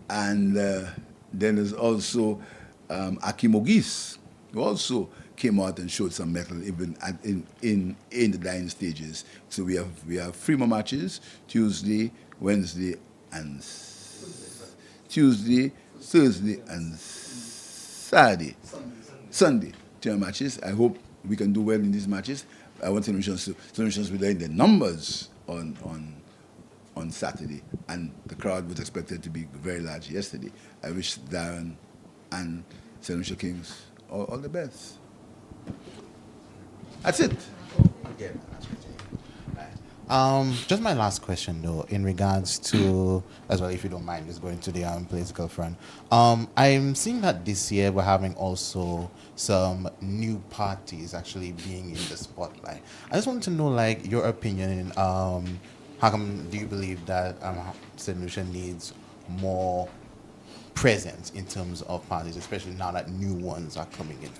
And then there's also Akim Ogis, who also came out and showed some mettle even in the dying stages. So we have 3 more matches: Tuesday, Wednesday, and Tuesday, Thursday, and Saturday. Sunday, 2 matches. I hope we can do well in these matches. I want St. Lucians to be in the numbers on Saturday, and the crowd was expected to be very large yesterday. I wish Darren and St. Lucia Kings all the best. That's it. Just my last question, though, in regards to, as well, if you don't mind, just going to the political front. I'm seeing that this year we're having also some new parties actually being in the spotlight. I just want to know, like, your opinion. How come do you believe that St. Lucia needs more presence in terms of parties, especially now that new ones are coming in?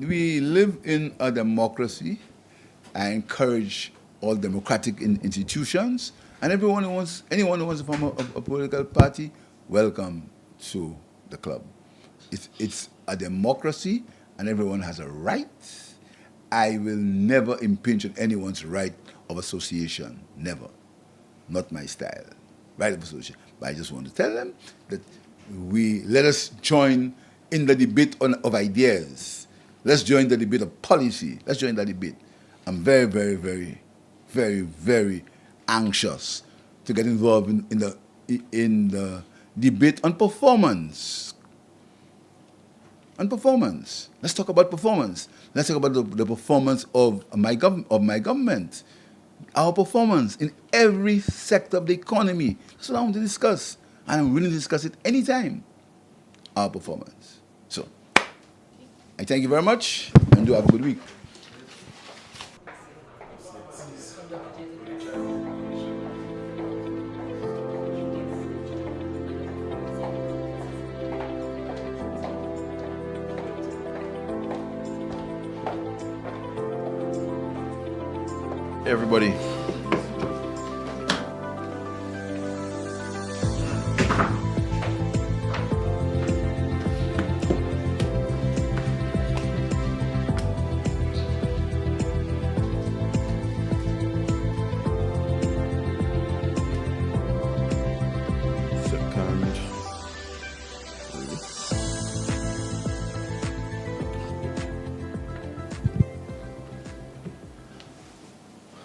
We live in a democracy. I encourage all democratic institutions, and anyone who wants to form a political party, welcome to the club. It's a democracy, and everyone has a right. I will never impinge on anyone's right of association. Never. Not my style. Right of association. But I just want to tell them that let us join in the debate of ideas. Let's join the debate of policy. Let's join that debate. I'm very, very, very, very, very anxious to get involved in the debate on performance. On performance. Let's talk about performance. Let's talk about the performance of my government. Our performance in every sector of the economy. That's what I want to discuss. And I'm willing to discuss it anytime. Our performance. So, I thank you very much, and do have a good week. Everybody.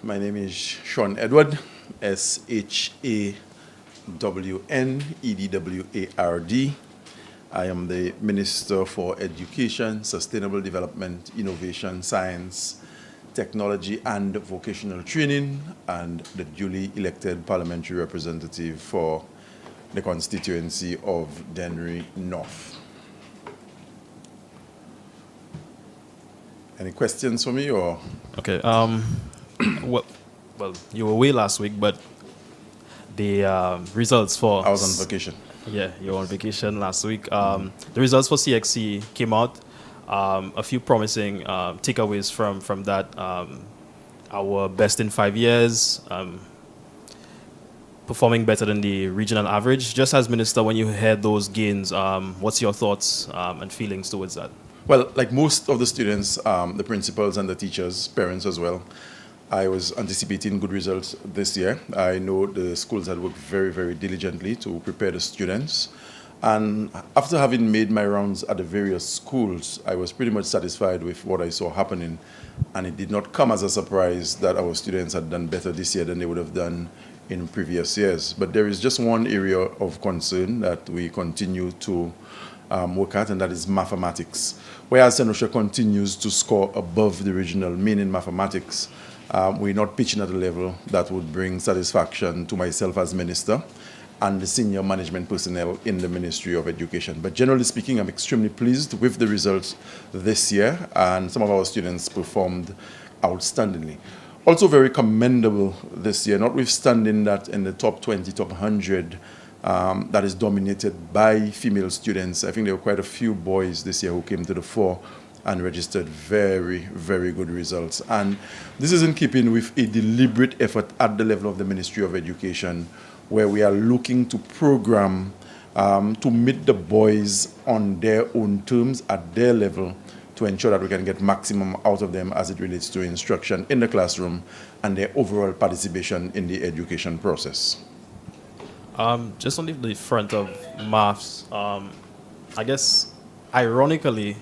My name is Sean Edward, SHAWNEDWARD. I am the Minister for Education, Sustainable Development, Innovation, Science, Technology and Vocational Training, and the duly elected parliamentary representative for the constituency of Dennery North. Any questions for me, or? Okay. Well, you were away last week, but the results for... I was on vacation. Yeah, you were on vacation last week. The results for CXC came out. A few promising takeaways from that. Our best in 5 years, performing better than the regional average. Just as Minister, when you heard those gains, what's your thoughts and feelings towards that? Well, like most of the students, the principals and the teachers, parents as well, I was anticipating good results this year. I know the schools had worked very, very diligently to prepare the students. And after having made my rounds at the various schools, I was pretty much satisfied with what I saw happening. And it did not come as a surprise that our students had done better this year than they would have done in previous years. But there is just one area of concern that we continue to work at, and that is mathematics. Whereas St. Lucia continues to score above the regional mean in mathematics, we're not pitching at a level that would bring satisfaction to myself as minister and the senior management personnel in the Ministry of Education. But generally speaking, I'm extremely pleased with the results this year, and some of our students performed outstandingly. Also very commendable this year, notwithstanding that in the top 20, top 100, that is dominated by female students. I think there were quite a few boys this year who came to the fore and registered very, very good results. And this is in keeping with a deliberate effort at the level of the Ministry of Education, where we are looking to program to meet the boys on their own terms at their level to ensure that we can get maximum out of them as it relates to instruction in the classroom and their overall participation in the education process. Just on the front of maths, I guess ironically,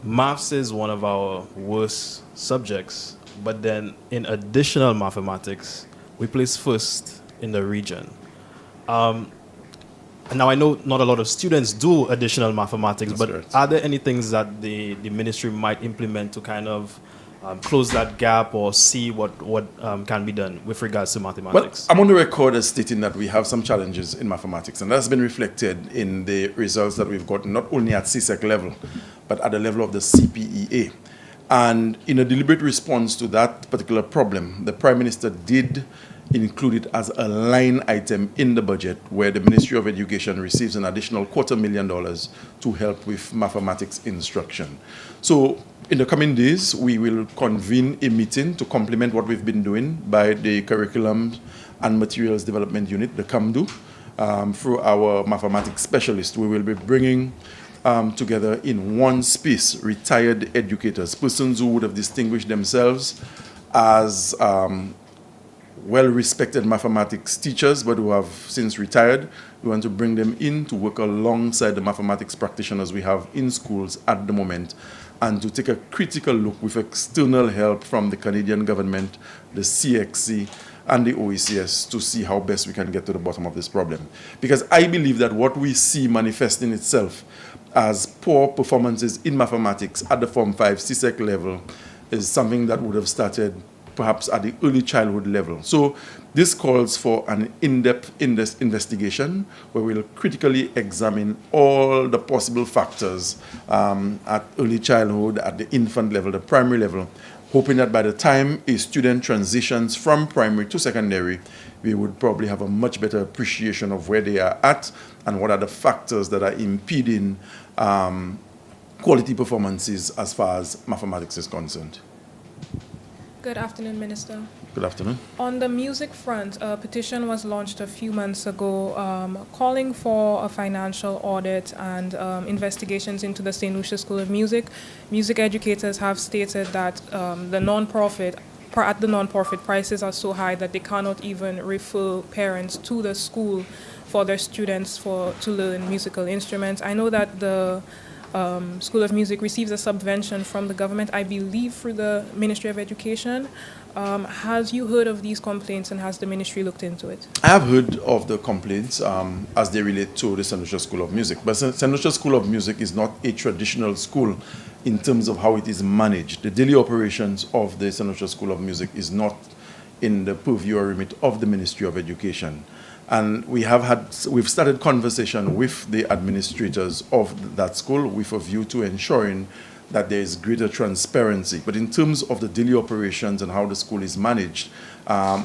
maths is one of our worst subjects, but then in additional mathematics, we place first in the region. And now I know not a lot of students do additional mathematics, That's but correct. are there any things that the ministry might implement to kind of close that gap or see what can be done with regards to Well, mathematics? I'm on the record as stating that we have some challenges in mathematics, and that's been reflected in the results that we've gotten, not only at CSEC level, but at the level of the CPEA. And in a deliberate response to that particular problem, the Prime Minister did include it as a line item in the budget, where the Ministry of Education receives an additional $250,000 to help with mathematics instruction. So in the coming days, we will convene a meeting to complement what we've been doing by the Curriculum and Materials Development Unit, the CAMDU, through our mathematics specialist. We will be bringing together in one space retired educators, persons who would have distinguished themselves as well-respected mathematics teachers, but who have since retired. We want to bring them in to work alongside the mathematics practitioners we have in schools at the moment, and to take a critical look with external help from the Canadian government, the CXC, and the OECS to see how best we can get to the bottom of this problem. Because I believe that what we see manifesting itself as poor performances in mathematics at the Form 5 CSEC level is something that would have started perhaps at the early childhood level. So this calls for an in-depth investigation where we'll critically examine all the possible factors at early childhood, at the infant level, the primary level, hoping that by the time a student transitions from primary to secondary, we would probably have a much better appreciation of where they are at and what are the factors that are impeding quality performances as far as mathematics is concerned. Good afternoon, Minister. Good afternoon. On the music front, a petition was launched a few months ago calling for a financial audit and investigations into the St. Lucia School of Music. Music educators have stated that at the non-profit prices are so high that they cannot even refer parents to the school for their students to learn musical instruments. I know that the School of Music receives a subvention from the government, I believe through the Ministry of Education. Has you heard of these complaints, and has the ministry looked into it? I have heard of the complaints as they relate to the St. Lucia School of Music. But St. Lucia School of Music is not a traditional school in terms of how it is managed. The daily operations of the St. Lucia School of Music is not in the purview or remit of the Ministry of Education. And we've started conversation with the administrators of that school with a view to ensuring that there is greater transparency. But in terms of the daily operations and how the school is managed,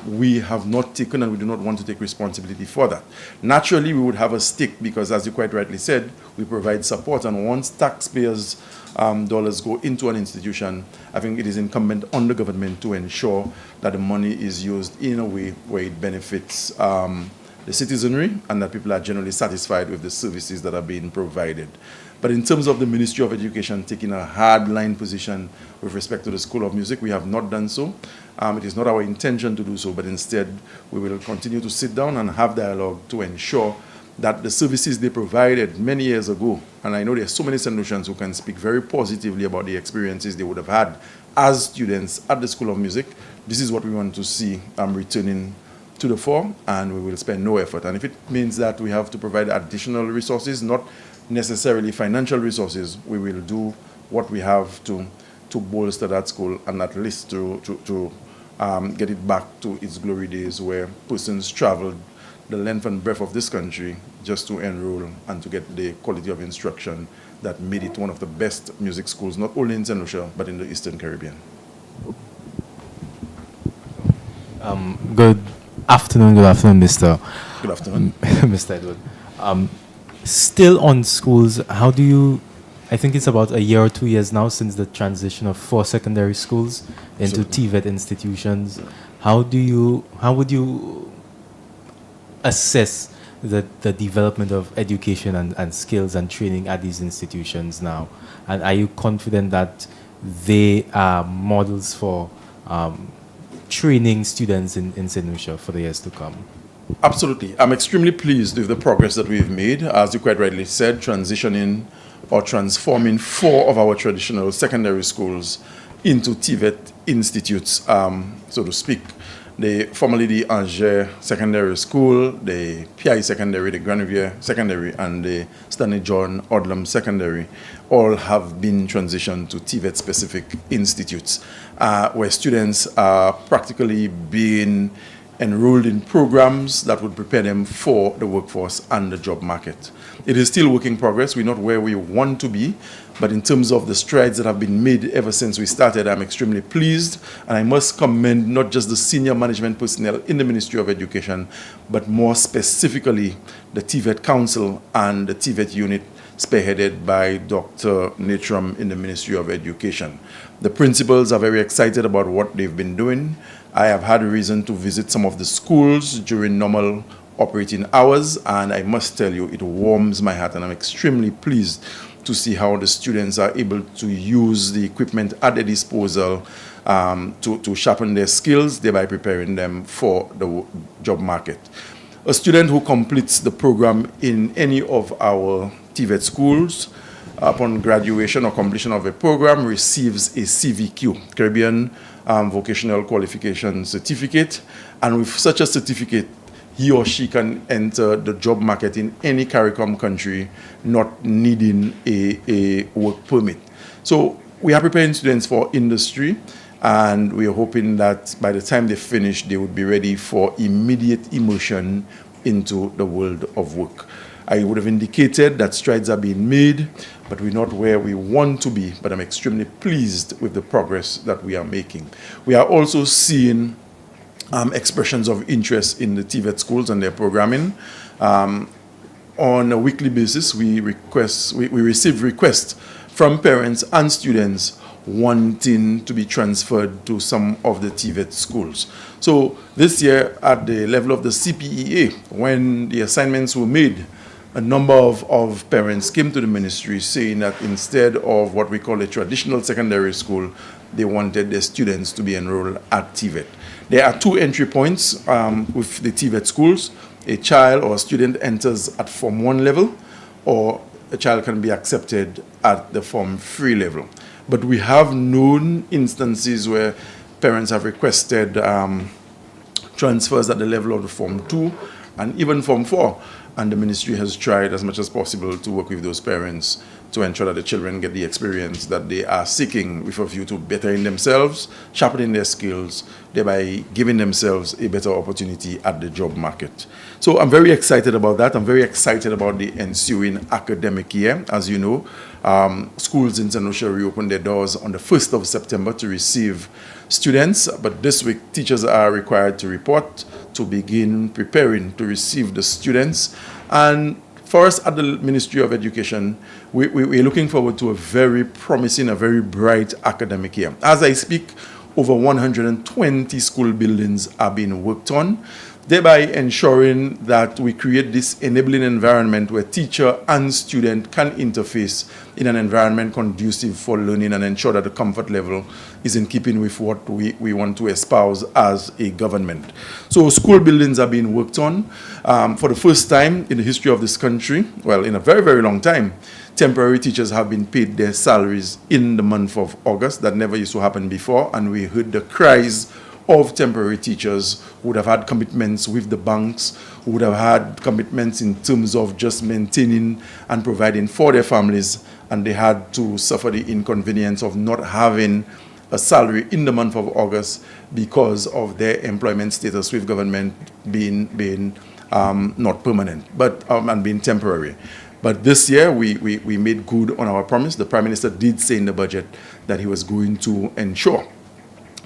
we have not taken and we do not want to take responsibility for that. Naturally, we would have a stake because, as you quite rightly said, we provide support. And once taxpayers' dollars go into an institution, I think it is incumbent on the government to ensure that the money is used in a way where it benefits the citizenry and that people are generally satisfied with the services that are being provided. But in terms of the Ministry of Education taking a hard-line position with respect to the School of Music, we have not done so. It is not our intention to do so, but instead we will continue to sit down and have dialogue to ensure that the services they provided many years ago, and I know there are so many St. Lucians who can speak very positively about the experiences they would have had as students at the School of Music, this is what we want to see returning to the fore, and we will spend no effort. And if it means that we have to provide additional resources, not necessarily financial resources, we will do what we have to bolster that school and at least to get it back to its glory days where persons traveled the length and breadth of this country just to enroll and to get the quality of instruction that made it one of the best music schools, not only in St. Lucia, but in the Eastern Caribbean. Good afternoon, Mr. Good afternoon. Mr. Edward. Still on schools, how do you, I think it's about a year or 2 years now since the transition of 4 secondary schools into TVET institutions. How would you assess the development of education and skills and training at these institutions now? And are you confident that they are models for training students in St. Lucia for the years to come? Absolutely. I'm extremely pleased with the progress that we've made. As you quite rightly said, transitioning or transforming 4 of our traditional secondary schools into TVET institutes, so to speak. Formerly the Angers Secondary School, the PI Secondary, the Grand Riviere Secondary, and the Stanley John Odlum Secondary all have been transitioned to TVET-specific institutes, where students are practically being enrolled in programs that would prepare them for the workforce and the job market. It is still work in progress. We're not where we want to be, but in terms of the strides that have been made ever since we started, I'm extremely pleased, and I must commend not just the senior management personnel in the Ministry of Education, but more specifically the TVET Council and the TVET unit spearheaded by Dr. Natram in the Ministry of Education. The principals are very excited about what they've been doing. I have had a reason to visit some of the schools during normal operating hours, and I must tell you, it warms my heart, and I'm extremely pleased to see how the students are able to use the equipment at their disposal to sharpen their skills, thereby preparing them for the job market. A student who completes the program in any of our TVET schools upon graduation or completion of a program receives a CVQ, Caribbean Vocational Qualification Certificate, and with such a certificate, he or she can enter the job market in any CARICOM country, not needing a work permit. So we are preparing students for industry, and we are hoping that by the time they finish, they would be ready for immediate immersion into the world of work. I would have indicated that strides are being made, but we're not where we want to be, but I'm extremely pleased with the progress that we are making. We are also seeing expressions of interest in the TVET schools and their programming. On a weekly basis, we receive requests from parents and students wanting to be transferred to some of the TVET schools. So this year, at the level of the CPEA, when the assignments were made, a number of parents came to the ministry saying that instead of what we call a traditional secondary school, they wanted their students to be enrolled at TVET. There are 2 entry points with the TVET schools. A child or a student enters at Form 1 level, or a child can be accepted at the Form 3 level. But we have known instances where parents have requested transfers at the level of the Form 2 and even Form 4. And the ministry has tried as much as possible to work with those parents to ensure that the children get the experience that they are seeking with a view to bettering themselves, sharpening their skills, thereby giving themselves a better opportunity at the job market. So I'm very excited about that. I'm very excited about the ensuing academic year. As you know, schools in St. Lucia reopened their doors on the 1st of September to receive students, but this week teachers are required to report to begin preparing to receive the students. And for us at the Ministry of Education, we're looking forward to a very promising, a very bright academic year. As I speak, over 120 school buildings are being worked on, thereby ensuring that we create this enabling environment where teacher and student can interface in an environment conducive for learning and ensure that the comfort level is in keeping with what we want to espouse as a government. So school buildings are being worked on. For the first time in the history of this country, well, in a very, very long time, temporary teachers have been paid their salaries in the month of August. That never used to happen before, and we heard the cries of temporary teachers who would have had commitments with the banks, who would have had commitments in terms of just maintaining and providing for their families, and they had to suffer the inconvenience of not having a salary in the month of August because of their employment status with government being not permanent, but and being temporary. But this year, we made good on our promise. The Prime Minister did say in the budget that he was going to ensure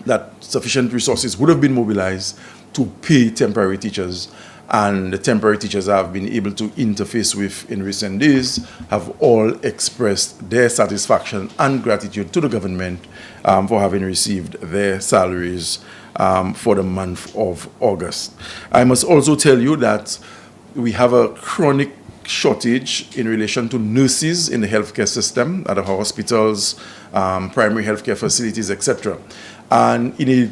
that sufficient resources would have been mobilized to pay temporary teachers, and the temporary teachers I have been able to interface with in recent days have all expressed their satisfaction and gratitude to the government for having received their salaries for the month of August. I must also tell you that we have a chronic shortage in relation to nurses in the healthcare system, at our hospitals, primary healthcare facilities, etc. And in a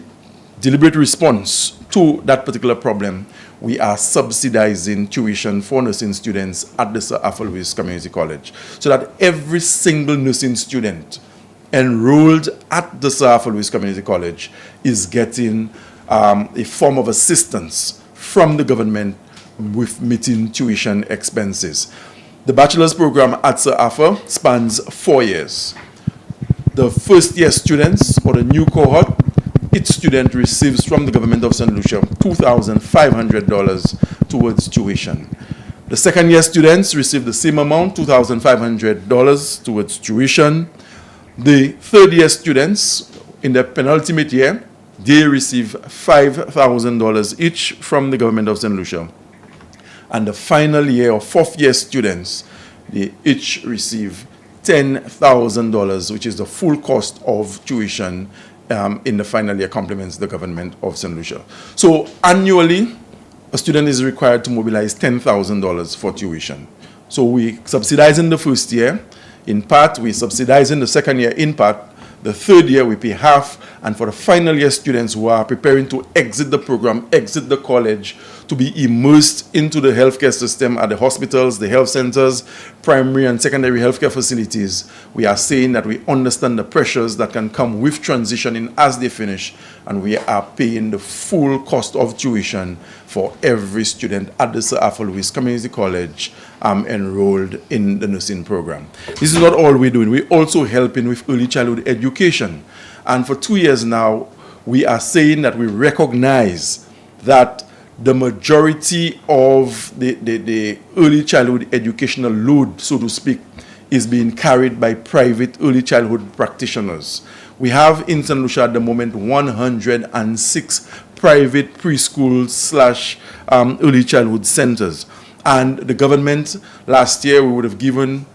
deliberate response to that particular problem, we are subsidizing tuition for nursing students at the Sir Arthur Lewis Community College, so that every single nursing student enrolled at the Sir Arthur Lewis Community College is getting a form of assistance from the government with meeting tuition expenses. The bachelor's program at Sir Arthur spans 4 years. The first year students, or the new cohort, each student receives from the government of St. Lucia $2,500 towards tuition. The second year students receive the same amount, $2,500 towards tuition. The third year students, in the penultimate year, they receive $5,000 each from the government of St. Lucia. And the final year or fourth year students, they each receive $10,000, which is the full cost of tuition in the final year, complements the government of St. Lucia. So annually, a student is required to mobilize $10,000 for tuition. So we subsidize in the first year in part, we subsidize in the second year in part, the third year we pay half, and for the final year students who are preparing to exit the program, exit the college, to be immersed into the healthcare system at the hospitals, the health centers, primary and secondary healthcare facilities, we are saying that we understand the pressures that can come with transitioning as they finish, and we are paying the full cost of tuition for every student at the Sir Arthur Lewis Community College enrolled in the nursing program. This is not all we're doing. We're also helping with early childhood education. And for 2 years now, we are saying that we recognize that the majority of the early childhood educational load, so to speak, is being carried by private early childhood practitioners. We have in St. Lucia at the moment 106 private preschools / early childhood centers. And the government, last year, we would have given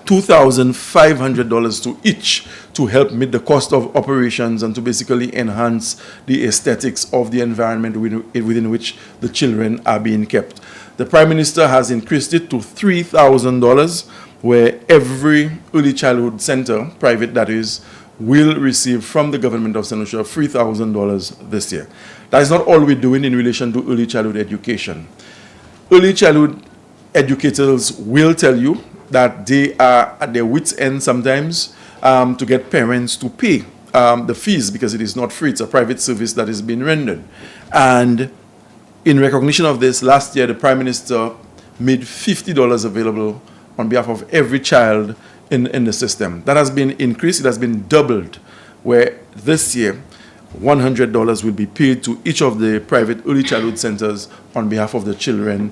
$2,500 to each to help meet the cost of operations and to basically enhance the aesthetics of the environment within which the children are being kept. The Prime Minister has increased it to $3,000, where every early childhood center, private that is, will receive from the government of St. Lucia $3,000 this year. That is not all we're doing in relation to early childhood education. Early childhood educators will tell you that they are at their wits' end sometimes to get parents to pay the fees, because it is not free. It's a private service that is being rendered. And in recognition of this, last year the Prime Minister made $50 available on behalf of every child in the system. That has been increased. It has been doubled, where this year $100 will be paid to each of the private early childhood centers on behalf of the children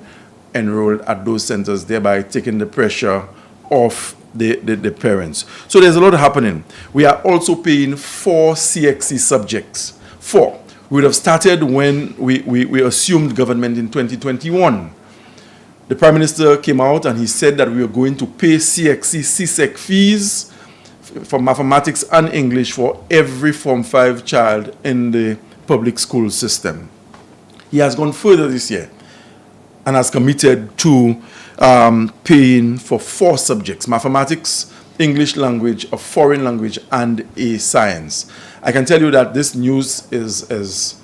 enrolled at those centers, thereby taking the pressure off the parents. So there's a lot happening. We are also paying 4 CXC subjects. 4. We would have started when we assumed government in 2021. The Prime Minister came out and he said that we were going to pay CXC, CSEC fees for mathematics and English for every Form 5 child in the public school system. He has gone further this year and has committed to paying for 4 subjects: mathematics, English language, a foreign language, and a science. I can tell you that this news is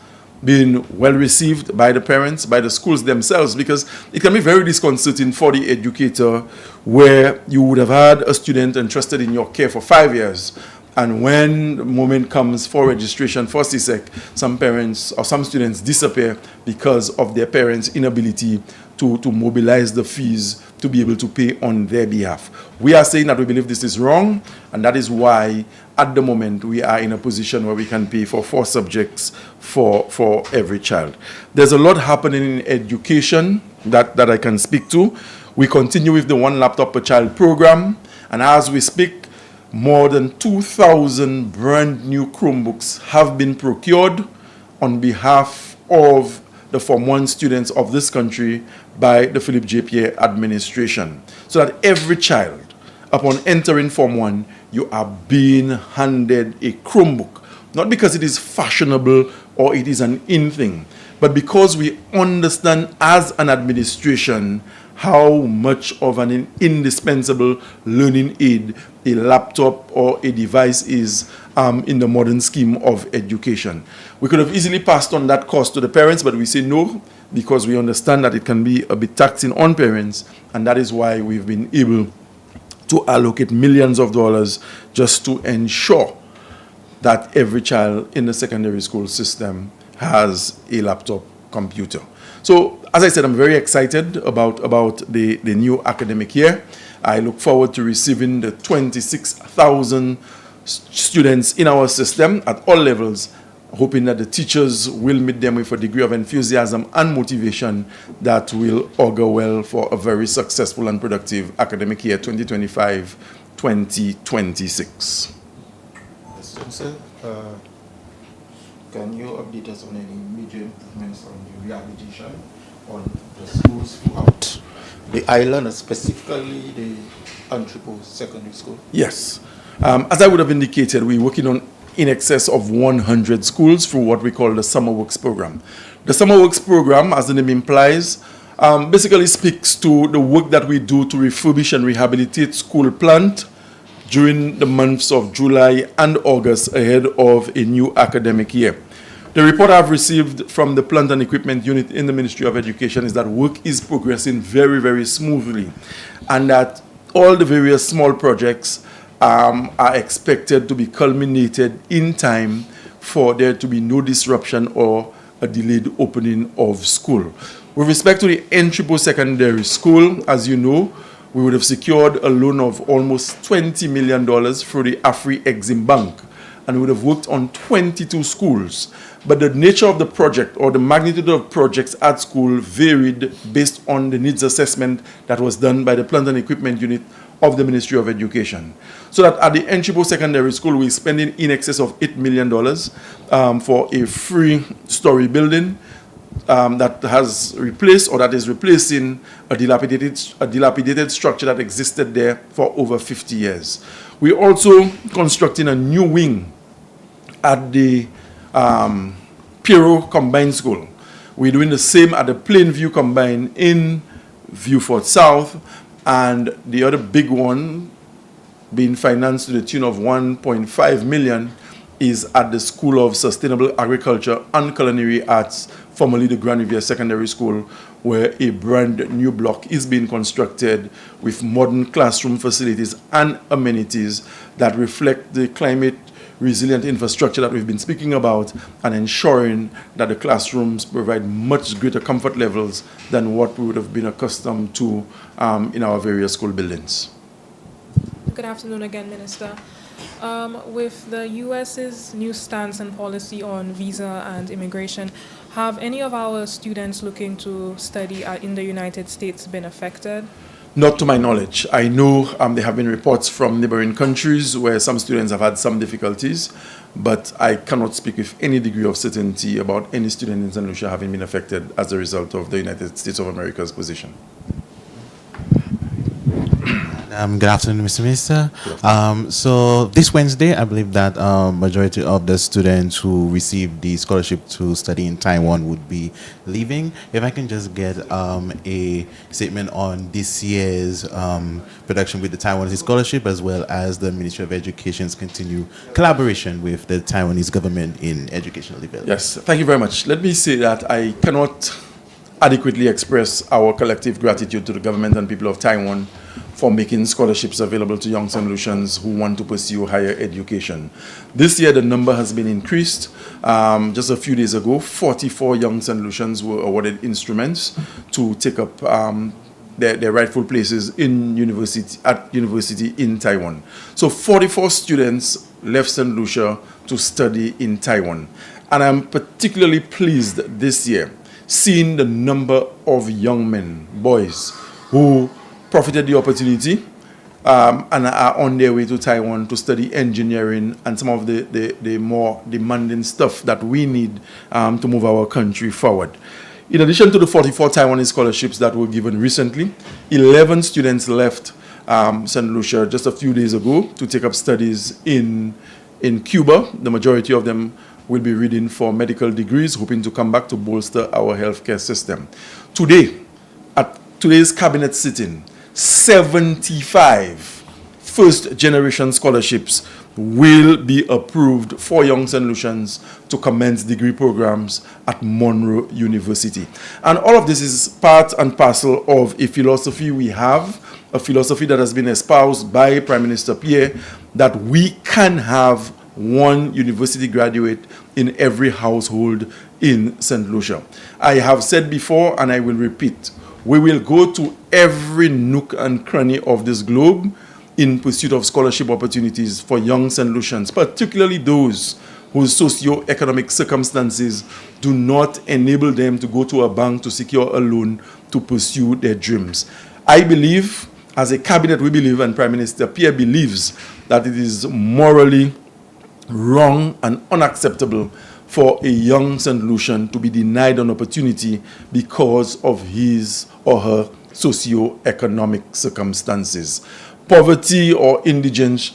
being well received by the parents, by the schools themselves, because it can be very disconcerting for the educator, where you would have had a student entrusted in your care for 5 years, and when the moment comes for registration for CSEC, some parents or some students disappear because of their parents' inability to mobilize the fees to be able to pay on their behalf. We are saying that we believe this is wrong, and that is why at the moment we are in a position where we can pay for 4 subjects for every child. There's a lot happening in education that I can speak to. We continue with the 1 laptop per child program, and as we speak, more than 2,000 brand new Chromebooks have been procured on behalf of the Form 1 students of this country by the Philip J. Pierre administration, so that every child, upon entering Form 1, you are being handed a Chromebook, not because it is fashionable or it is an in thing, but because we understand as an administration how much of an indispensable learning aid a laptop or a device is in the modern scheme of education. We could have easily passed on that cost to the parents, but we say no, because we understand that it can be a bit taxing on parents, and that is why we've been able to allocate millions of dollars just to ensure that every child in the secondary school system has a laptop computer. So, as I said, I'm very excited about the new academic year. I look forward to receiving the 26,000 students in our system at all levels, hoping that the teachers will meet them with a degree of enthusiasm and motivation that will augur well for a very successful and productive academic year 2025-2026. Sir, can you update us on any major improvements on the rehabilitation on the schools throughout the island, specifically the Antrepo Secondary School? Yes. As I would have indicated, we're working on in excess of 100 schools through what we call the Summer Works Program. The Summer Works Program, as the name implies, basically speaks to the work that we do to refurbish and rehabilitate school plant during the months of July and August ahead of a new academic year. The report I've received from the Plant and Equipment Unit in the Ministry of Education is that work is progressing very, very smoothly, and that all the various small projects are expected to be culminated in time for there to be no disruption or a delayed opening of school. With respect to the Antrepo Secondary School, as you know, we would have secured a loan of almost $20 million through the Afri-Exim Bank, and we would have worked on 22 schools. But the nature of the project or the magnitude of projects at school varied based on the needs assessment that was done by the Plant and Equipment Unit of the Ministry of Education. So that at the Antrepo Secondary School, we're spending in excess of $8 million for a 3-story building that has replaced or that is replacing a dilapidated structure that existed there for over 50 years. We're also constructing a new wing at the Piero Combined School. We're doing the same at the Plainview Combined in Viewfort South, and the other big one being financed to the tune of $1.5 million is at the School of Sustainable Agriculture and Culinary Arts, formerly the Grand Riviere Secondary School, where a brand new block is being constructed with modern classroom facilities and amenities that reflect the climate resilient infrastructure that we've been speaking about, and ensuring that the classrooms provide much greater comfort levels than what we would have been accustomed to in our various school buildings. Good afternoon again, Minister. With the U.S.'s new stance and policy on visa and immigration, have any of our students looking to study in the United States been affected? Not to my knowledge. I know there have been reports from neighboring countries where some students have had some difficulties, but I cannot speak with any degree of certainty about any student in St. Lucia having been affected as a result of the United States of America's position. Good afternoon, Mr. Minister. So this Wednesday, I believe that majority of the students who received the scholarship to study in Taiwan would be leaving. If I can just get a statement on this year's production with the Taiwanese scholarship, as well as the Ministry of Education's continued collaboration with the Taiwanese government in educational development. Yes, thank you very much. Let me say that I cannot adequately express our collective gratitude to the government and people of Taiwan for making scholarships available to young St. Lucians who want to pursue higher education. This year, the number has been increased. Just a few days ago, 44 young St. Lucians were awarded instruments to take up their rightful places in university in Taiwan. So 44 students left St. Lucia to study in Taiwan. And I'm particularly pleased this year seeing the number of young men, boys, who profited the opportunity and are on their way to Taiwan to study engineering and some of the more demanding stuff that we need to move our country forward. In addition to the 44 Taiwanese scholarships that were given recently, 11 students left St. Lucia just a few days ago to take up studies in Cuba. The majority of them will be reading for medical degrees, hoping to come back to bolster our healthcare system. Today, at today's cabinet sitting, 75 first-generation scholarships will be approved for young St. Lucians to commence degree programs at Monroe University. And all of this is part and parcel of a philosophy we have, a philosophy that has been espoused by Prime Minister Pierre, that we can have one university graduate in every household in St. Lucia. I have said before, and I will repeat, we will go to every nook and cranny of this globe in pursuit of scholarship opportunities for young St. Lucians, particularly those whose socio-economic circumstances do not enable them to go to a bank to secure a loan to pursue their dreams. I believe, as a cabinet we believe, and Prime Minister Pierre believes, that it is morally wrong and unacceptable for a young St. Lucian to be denied an opportunity because of his or her socio-economic circumstances. Poverty or indigence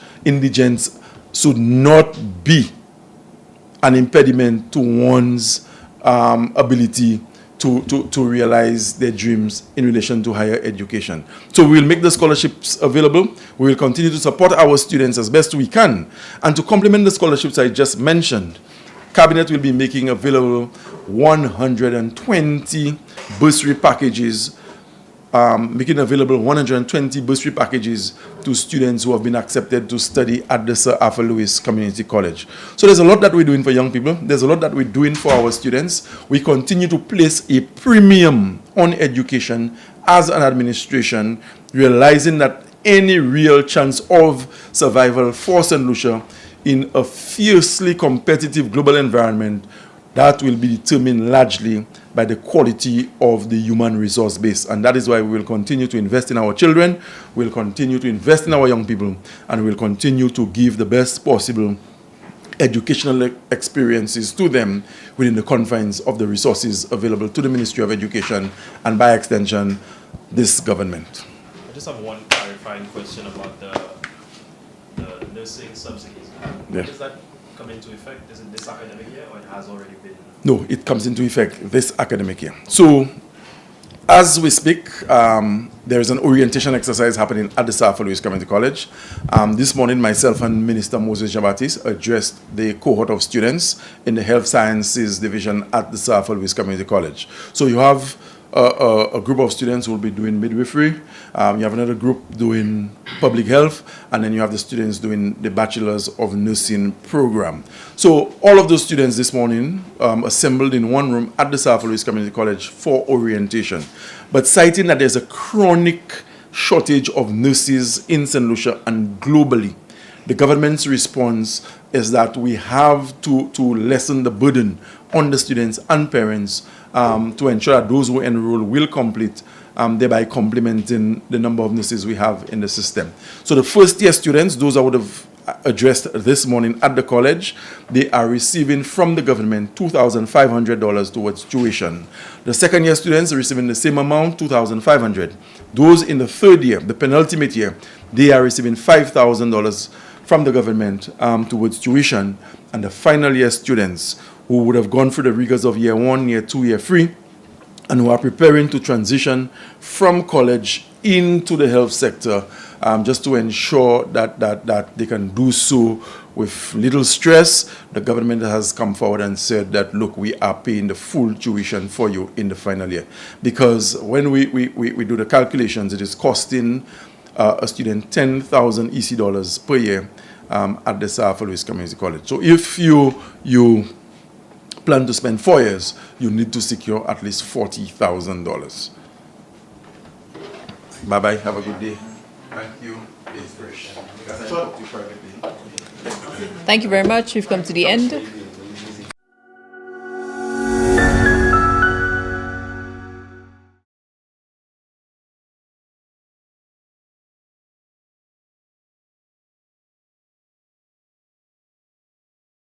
should not be an impediment to one's ability to realize their dreams in relation to higher education. So we will make the scholarships available. We will continue to support our students as best we can. And to complement the scholarships I just mentioned, Cabinet will be making available 120 bursary packages, making available 120 bursary packages to students who have been accepted to study at the Sir Arthur Lewis Community College. So there's a lot that we're doing for young people. There's a lot that we're doing for our students. We continue to place a premium on education as an administration, realizing that any real chance of survival for St. Lucia in a fiercely competitive global environment, that will be determined largely by the quality of the human resource base. And that is why we will continue to invest in our children, we'll continue to invest in our young people, and we'll continue to give the best possible educational experiences to them within the confines of the resources available to the Ministry of Education and, by extension, this government. I just have one clarifying question about the nursing subsidies. Yeah. Does that come into effect? Is it this academic year, or it has already been? No, it comes into effect this academic year. So, as we speak, there is an orientation exercise happening at the Sarford Lewis Community College. This morning, myself and Minister Moses Jean-Baptiste addressed the cohort of students in the Health Sciences Division at the Sarford Lewis Community College. So you have a group of students who will be doing midwifery. You have another group doing public health, and then you have the students doing the Bachelor's of Nursing program. So all of those students this morning assembled in one room at the Sarford Lewis Community College for orientation. But citing that there's a chronic shortage of nurses in St. Lucia and globally, the government's response is that we have to lessen the burden on the students and parents to ensure that those who enroll will complete, thereby complementing the number of nurses we have in the system. So the first-year students, those I would have addressed this morning at the college, they are receiving from the government $2,500 towards tuition. The second-year students are receiving the same amount, $2,500. Those in the third year, the penultimate year, they are receiving $5,000 from the government towards tuition. And the final year students who would have gone through the rigors of year 1, year 2, year 3, and who are preparing to transition from college into the health sector, just to ensure that they can do so with little stress. The government has come forward and said that, look, we are paying the full tuition for you in the final year. Because when we do the calculations, it is costing a student 10,000 EC dollars per year at the Sarford Lewis Community College. So if you plan to spend 4 years, you need to secure at least $40,000. Bye-bye. Have a good day. Thank you. Thank you very much. We've come to the end